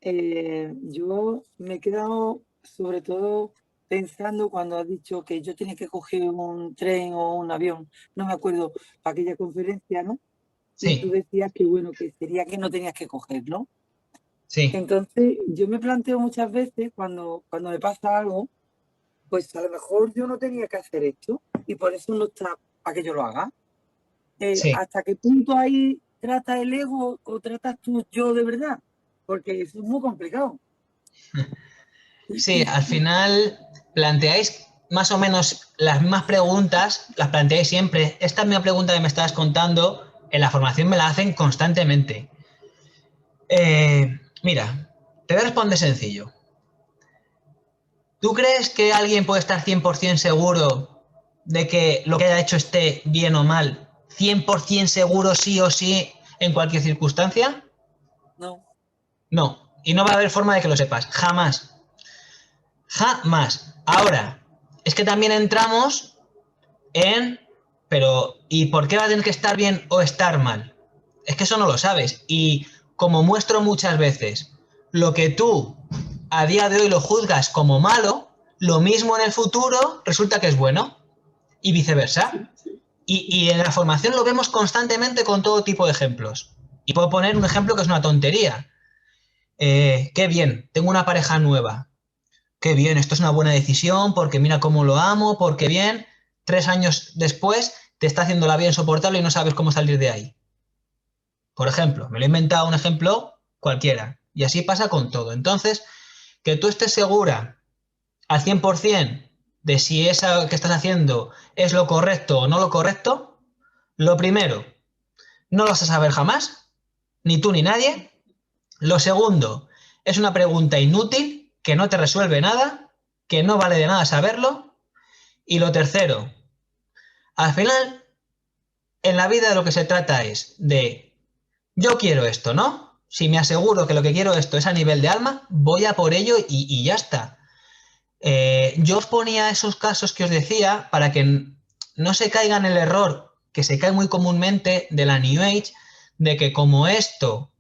Yo me he quedado sobre todo pensando cuando has dicho que yo tenía que coger un tren o un avión, no me acuerdo, para aquella conferencia, ¿no? Sí. Y tú decías que bueno, que sería que no tenías que coger, ¿no? Sí. Entonces, yo me planteo muchas veces cuando me pasa algo, pues a lo mejor yo no tenía que hacer esto y por eso no está para que yo lo haga. Sí. ¿Hasta qué punto ahí trata el ego o tratas tú yo de verdad? Porque eso es muy complicado. Sí, al final planteáis más o menos las mismas preguntas, las planteáis siempre. Esta misma pregunta que me estabas contando, en la formación me la hacen constantemente. Mira, te voy a responder sencillo. ¿Tú crees que alguien puede estar 100% seguro de que lo que haya hecho esté bien o mal? ¿100% seguro sí o sí en cualquier circunstancia? No. No. Y no va a haber forma de que lo sepas. Jamás. Jamás. Ahora, es que también entramos en... Pero, ¿y por qué va a tener que estar bien o estar mal? Es que eso no lo sabes. Y como muestro muchas veces, lo que tú a día de hoy lo juzgas como malo, lo mismo en el futuro resulta que es bueno. Y viceversa. Y en la formación lo vemos constantemente con todo tipo de ejemplos. Y puedo poner un ejemplo que es una tontería. Qué bien, tengo una pareja nueva. Qué bien, esto es una buena decisión porque mira cómo lo amo, porque bien, 3 años después te está haciendo la vida insoportable y no sabes cómo salir de ahí. Por ejemplo, me lo he inventado un ejemplo cualquiera. Y así pasa con todo. Entonces, que tú estés segura al 100% de si eso que estás haciendo es lo correcto o no lo correcto, lo primero, no lo vas a saber jamás, ni tú ni nadie. Lo segundo, es una pregunta inútil que no te resuelve nada, que no vale de nada saberlo. Y lo tercero, al final, en la vida de lo que se trata es de, yo quiero esto, ¿no? Si me aseguro que lo que quiero esto es a nivel de alma, voy a por ello y ya está. Yo os ponía esos casos que os decía para que no se caiga en el error que se cae muy comúnmente de la New Age, de que como esto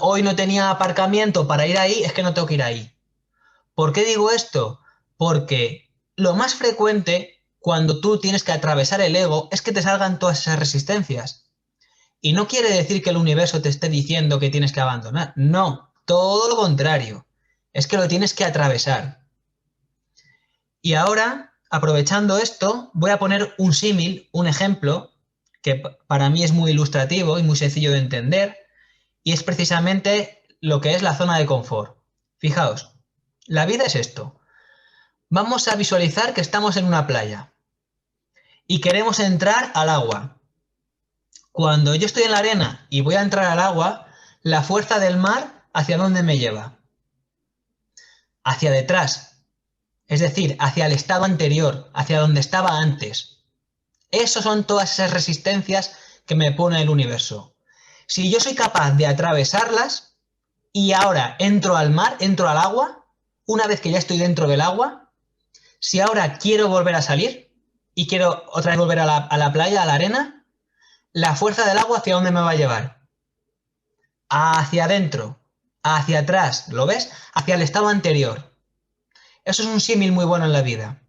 hoy no tenía aparcamiento para ir ahí, es que no tengo que ir ahí. ¿Por qué digo esto? Porque lo más frecuente cuando tú tienes que atravesar el ego es que te salgan todas esas resistencias. Y no quiere decir que el universo te esté diciendo que tienes que abandonar. No, todo lo contrario. Es que lo tienes que atravesar. Y ahora, aprovechando esto, voy a poner un símil, un ejemplo, que para mí es muy ilustrativo y muy sencillo de entender, y es precisamente lo que es la zona de confort. Fijaos, la vida es esto. Vamos a visualizar que estamos en una playa y queremos entrar al agua. Cuando yo estoy en la arena y voy a entrar al agua, la fuerza del mar, ¿hacia dónde me lleva? Hacia detrás. Es decir, hacia el estado anterior, hacia donde estaba antes. Esas son todas esas resistencias que me pone el universo. Si yo soy capaz de atravesarlas y ahora entro al mar, entro al agua, una vez que ya estoy dentro del agua, si ahora quiero volver a salir y quiero otra vez volver a la playa, a la arena, la fuerza del agua ¿hacia dónde me va a llevar? Hacia adentro, hacia atrás, ¿lo ves? Hacia el estado anterior. Eso es un símil muy bueno en la vida.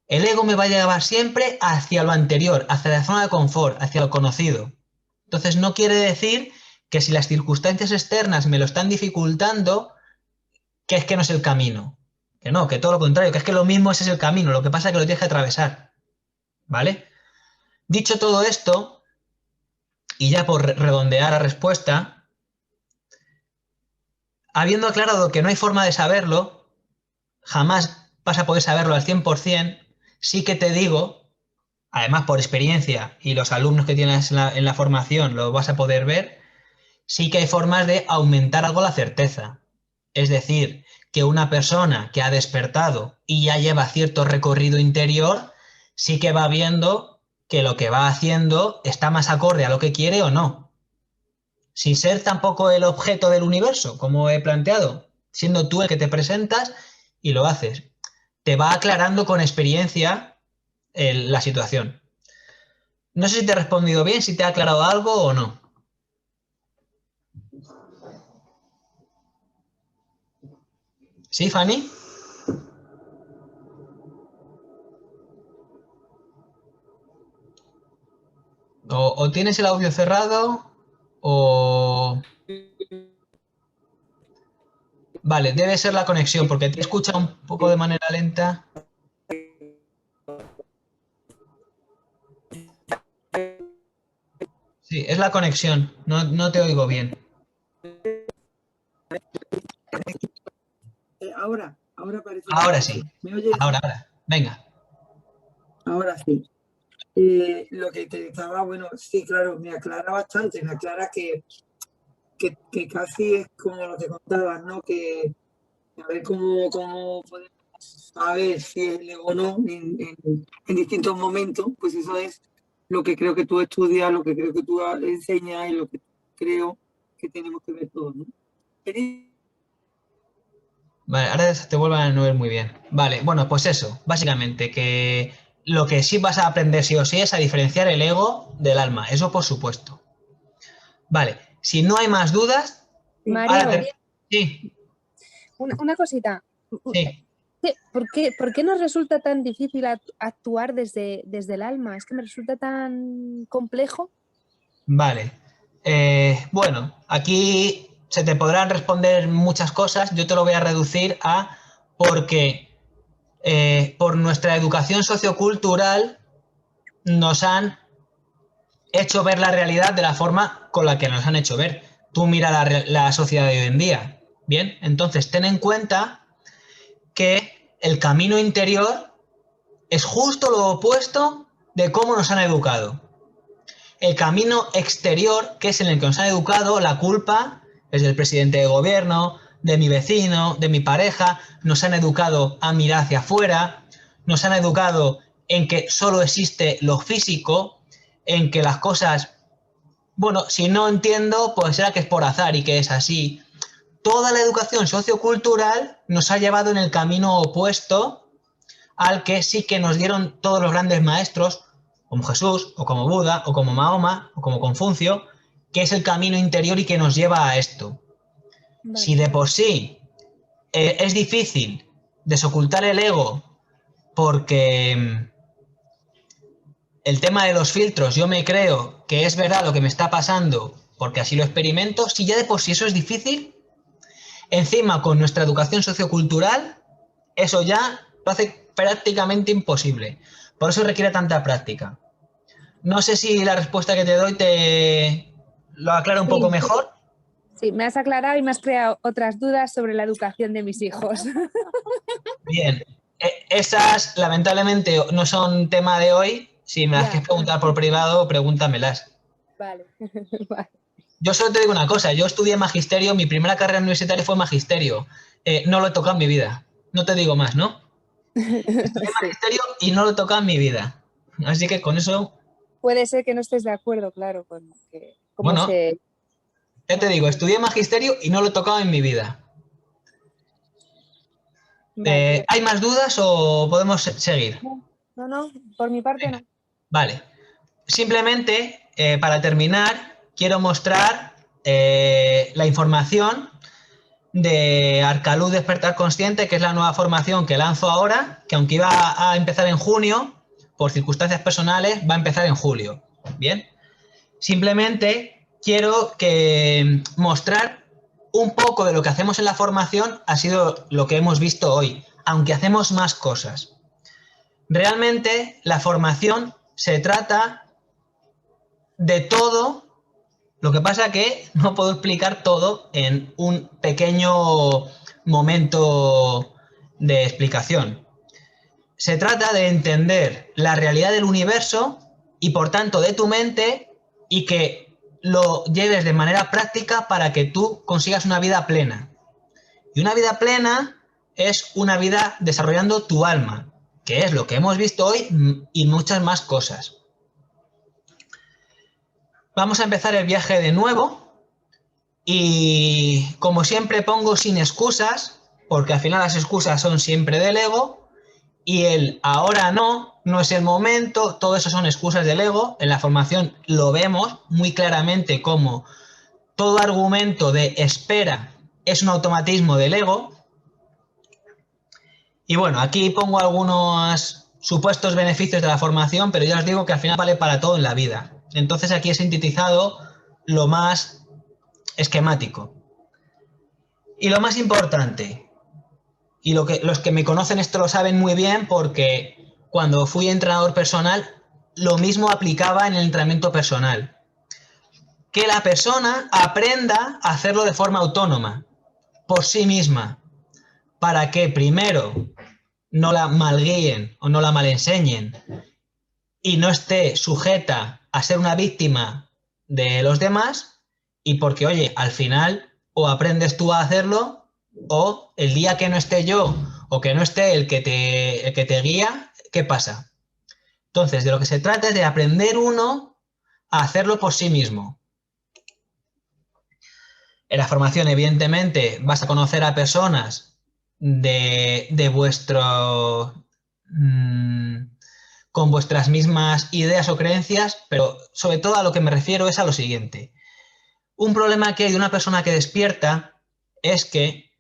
El ego me va a llevar siempre hacia lo anterior, hacia la zona de confort, hacia lo conocido. Entonces no quiere decir que si las circunstancias externas me lo están dificultando, que es que no es el camino. Que no, que todo lo contrario, que es que lo mismo ese es el camino, lo que pasa es que lo tienes que atravesar. ¿Vale? Dicho todo esto, y ya por redondear la respuesta, habiendo aclarado que no hay forma de saberlo, jamás vas a poder saberlo al 100%, sí que te digo, además por experiencia y los alumnos que tienes en la formación lo vas a poder ver, sí que hay formas de aumentar algo la certeza. Es decir, que una persona que ha despertado y ya lleva cierto recorrido interior, sí que va viendo que lo que va haciendo está más acorde a lo que quiere o no. Sin ser tampoco el objeto del universo, como he planteado, siendo tú el que te presentas y lo haces. Te va aclarando con experiencia la situación. No sé si te he respondido bien, si te ha aclarado algo o no. ¿Sí, Fanny? O tienes el audio cerrado o... Vale, debe ser la conexión porque te escucha un poco de manera lenta. Sí, es la conexión, no te oigo bien. Ahora parece Ahora que sí, me oyes. ahora. Venga. Ahora sí. Lo que te estaba, bueno, sí, claro, me aclara bastante, me aclara que casi es como lo que contabas, ¿no? Que a ver cómo podemos saber si es el ego o no en distintos momentos, pues eso es lo que creo que tú estudias, lo que creo que tú enseñas y lo que creo que tenemos que ver todos, ¿no? Vale, ahora te vuelvan a oír muy bien. Vale, bueno, pues eso, básicamente, que lo que sí vas a aprender sí o sí es a diferenciar el ego del alma, eso por supuesto. Vale, si no hay más dudas, Mario, Sí, una cosita. sí. ¿Por qué nos resulta tan difícil actuar desde el alma? Es que me resulta tan complejo. Vale. Bueno, aquí se te podrán responder muchas cosas. Yo te lo voy a reducir a porque por nuestra educación sociocultural nos han hecho ver la realidad de la forma con la que nos han hecho ver. Tú mira la sociedad de hoy en día. Bien, entonces ten en cuenta que el camino interior es justo lo opuesto de cómo nos han educado. El camino exterior, que es en el que nos han educado, la culpa es del presidente de gobierno, de mi vecino, de mi pareja, nos han educado a mirar hacia afuera, nos han educado en que solo existe lo físico, en que las cosas, bueno, si no entiendo, pues será que es por azar y que es así. Toda la educación sociocultural nos ha llevado en el camino opuesto al que sí que nos dieron todos los grandes maestros, como Jesús, o como Buda, o como Mahoma, o como Confucio, que es el camino interior y que nos lleva a esto. Vale. Si de por sí es difícil desocultar el ego porque el tema de los filtros, yo me creo que es verdad lo que me está pasando porque así lo experimento, si ya de por sí eso es difícil, encima con nuestra educación sociocultural, eso ya lo hace prácticamente imposible. Por eso requiere tanta práctica. No sé si la respuesta que te doy te lo aclara un poco mejor. Sí, me has aclarado y me has creado otras dudas sobre la educación de mis hijos. Bien, esas lamentablemente no son tema de hoy. Si me las Ya. quieres preguntar por privado, pregúntamelas. Vale. Vale. Yo solo te digo una cosa, yo estudié magisterio, mi primera carrera universitaria fue magisterio. No lo he tocado en mi vida. No te digo más, ¿no? Estudié Sí. magisterio y no lo he tocado en mi vida. Así que con eso, Puede ser que no estés de acuerdo, claro, con cómo bueno, se... ya te Bueno, digo, estudié magisterio y no lo he tocado en mi vida. vale. ¿Hay más dudas o podemos seguir? No, no, no, por mi parte no. Vale. Simplemente, para terminar, quiero mostrar la información de Arcaluz Despertar Consciente, que es la nueva formación que lanzo ahora, que aunque iba a empezar en junio, por circunstancias personales, va a empezar en julio. Bien. Simplemente quiero mostrar un poco de lo que hacemos en la formación ha sido lo que hemos visto hoy, aunque hacemos más cosas. Realmente la formación se trata de todo, lo que pasa que no puedo explicar todo en un pequeño momento de explicación. Se trata de entender la realidad del universo y por tanto de tu mente y que lo lleves de manera práctica para que tú consigas una vida plena. Y una vida plena es una vida desarrollando tu alma, que es lo que hemos visto hoy y muchas más cosas. Vamos a empezar el viaje de nuevo y como siempre pongo sin excusas, porque al final las excusas son siempre del ego y el ahora no es el momento, todo eso son excusas del ego. En la formación lo vemos muy claramente como todo argumento de espera es un automatismo del ego. Y bueno, aquí pongo algunos supuestos beneficios de la formación, pero ya os digo que al final vale para todo en la vida. Entonces aquí he sintetizado lo más esquemático. Y lo más importante, y los que me conocen esto lo saben muy bien porque cuando fui entrenador personal, lo mismo aplicaba en el entrenamiento personal. Que la persona aprenda a hacerlo de forma autónoma, por sí misma, para que primero no la malguíen o no la malenseñen y no esté sujeta a ser una víctima de los demás y porque, oye, al final o aprendes tú a hacerlo o el día que no esté yo o que no esté el que te guía, ¿qué pasa? Entonces, de lo que se trata es de aprender uno a hacerlo por sí mismo. En la formación, evidentemente, vas a conocer a personas de vuestro... con vuestras mismas ideas o creencias, pero sobre todo a lo que me refiero es a lo siguiente. Un problema que hay de una persona que despierta es que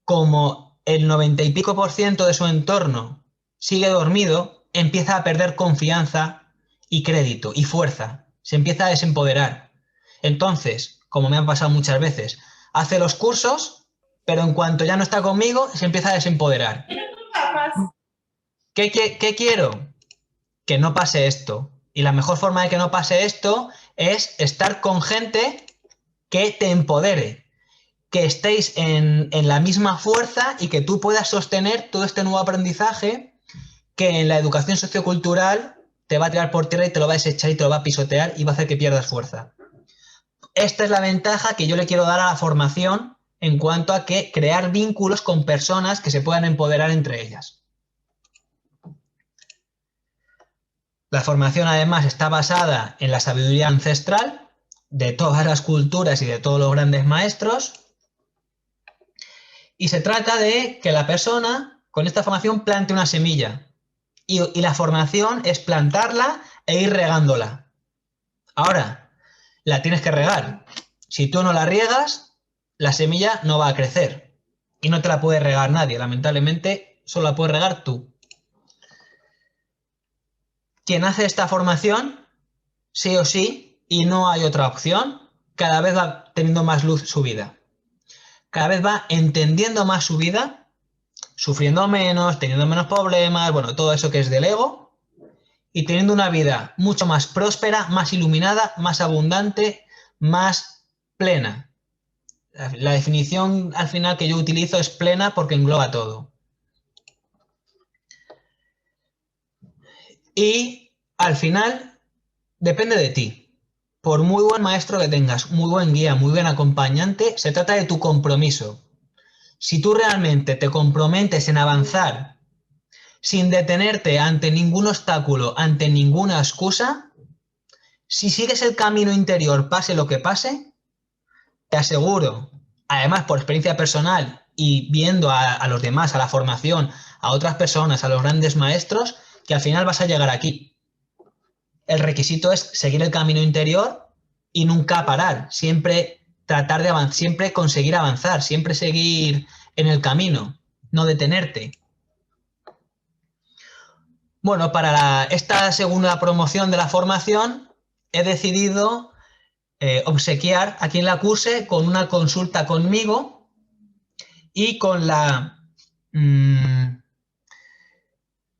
como el 90 y pico % de su entorno sigue dormido, empieza a perder confianza y crédito y fuerza. Se empieza a desempoderar. Entonces, como me han pasado muchas veces, hace los cursos, pero en cuanto ya no está conmigo, se empieza a desempoderar. ¿Qué quiero? Que no pase esto. Y la mejor forma de que no pase esto es estar con gente que te empodere, que estéis en la misma fuerza y que tú puedas sostener todo este nuevo aprendizaje que en la educación sociocultural te va a tirar por tierra y te lo va a desechar y te lo va a pisotear y va a hacer que pierdas fuerza. Esta es la ventaja que yo le quiero dar a la formación en cuanto a que crear vínculos con personas que se puedan empoderar entre ellas. La formación además está basada en la sabiduría ancestral de todas las culturas y de todos los grandes maestros y se trata de que la persona con esta formación plante una semilla y la formación es plantarla e ir regándola. Ahora, la tienes que regar. Si tú no la riegas, la semilla no va a crecer y no te la puede regar nadie. Lamentablemente, solo la puedes regar tú. Quien hace esta formación, sí o sí, y no hay otra opción, cada vez va teniendo más luz su vida. Cada vez va entendiendo más su vida, sufriendo menos, teniendo menos problemas, bueno, todo eso que es del ego, y teniendo una vida mucho más próspera, más iluminada, más abundante, más plena. La definición al final que yo utilizo es plena porque engloba todo. Y al final depende de ti. Por muy buen maestro que tengas, muy buen guía, muy buen acompañante, se trata de tu compromiso. si tú realmente te comprometes en avanzar sin detenerte ante ningún obstáculo, ante ninguna excusa, si sigues el camino interior, pase lo que pase, te aseguro, además por experiencia personal y viendo a los demás, a la formación, a otras personas, a los grandes maestros, que al final vas a llegar aquí. El requisito es seguir el camino interior y nunca parar, siempre tratar de avanzar, siempre conseguir avanzar, siempre seguir en el camino, no detenerte. Bueno, para esta segunda promoción de la formación he decidido obsequiar a quien la curse con una consulta conmigo y con la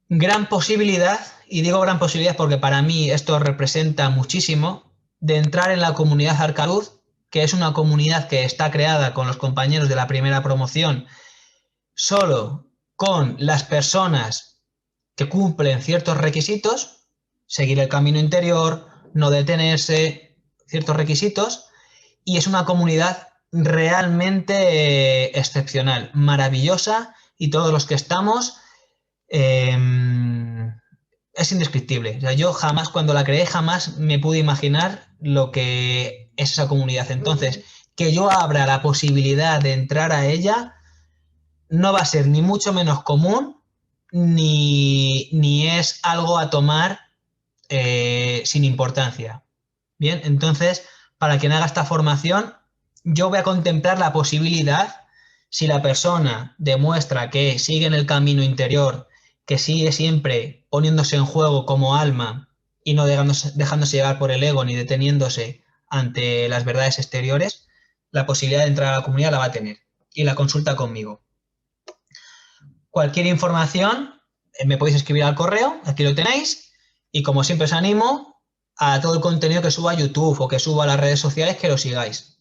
gran posibilidad, y digo gran posibilidad porque para mí esto representa muchísimo, de entrar en la comunidad Arcaluz, que es una comunidad que está creada con los compañeros de la primera promoción, solo con las personas que cumplen ciertos requisitos, seguir el camino interior, no detenerse, ciertos requisitos, y es una comunidad realmente excepcional, maravillosa, y todos los que estamos es indescriptible. O sea, yo jamás, cuando la creé, jamás me pude imaginar lo que es esa comunidad. Entonces, que yo abra la posibilidad de entrar a ella no va a ser ni mucho menos común, ni es algo a tomar sin importancia. Bien, entonces, para quien haga esta formación, yo voy a contemplar la posibilidad, si la persona demuestra que sigue en el camino interior, que sigue siempre poniéndose en juego como alma y no dejándose llevar por el ego ni deteniéndose ante las verdades exteriores, la posibilidad de entrar a la comunidad la va a tener. Y la consulta conmigo. Cualquier información me podéis escribir al correo, aquí lo tenéis, y como siempre os animo a todo el contenido que suba a YouTube o que suba a las redes sociales que lo sigáis.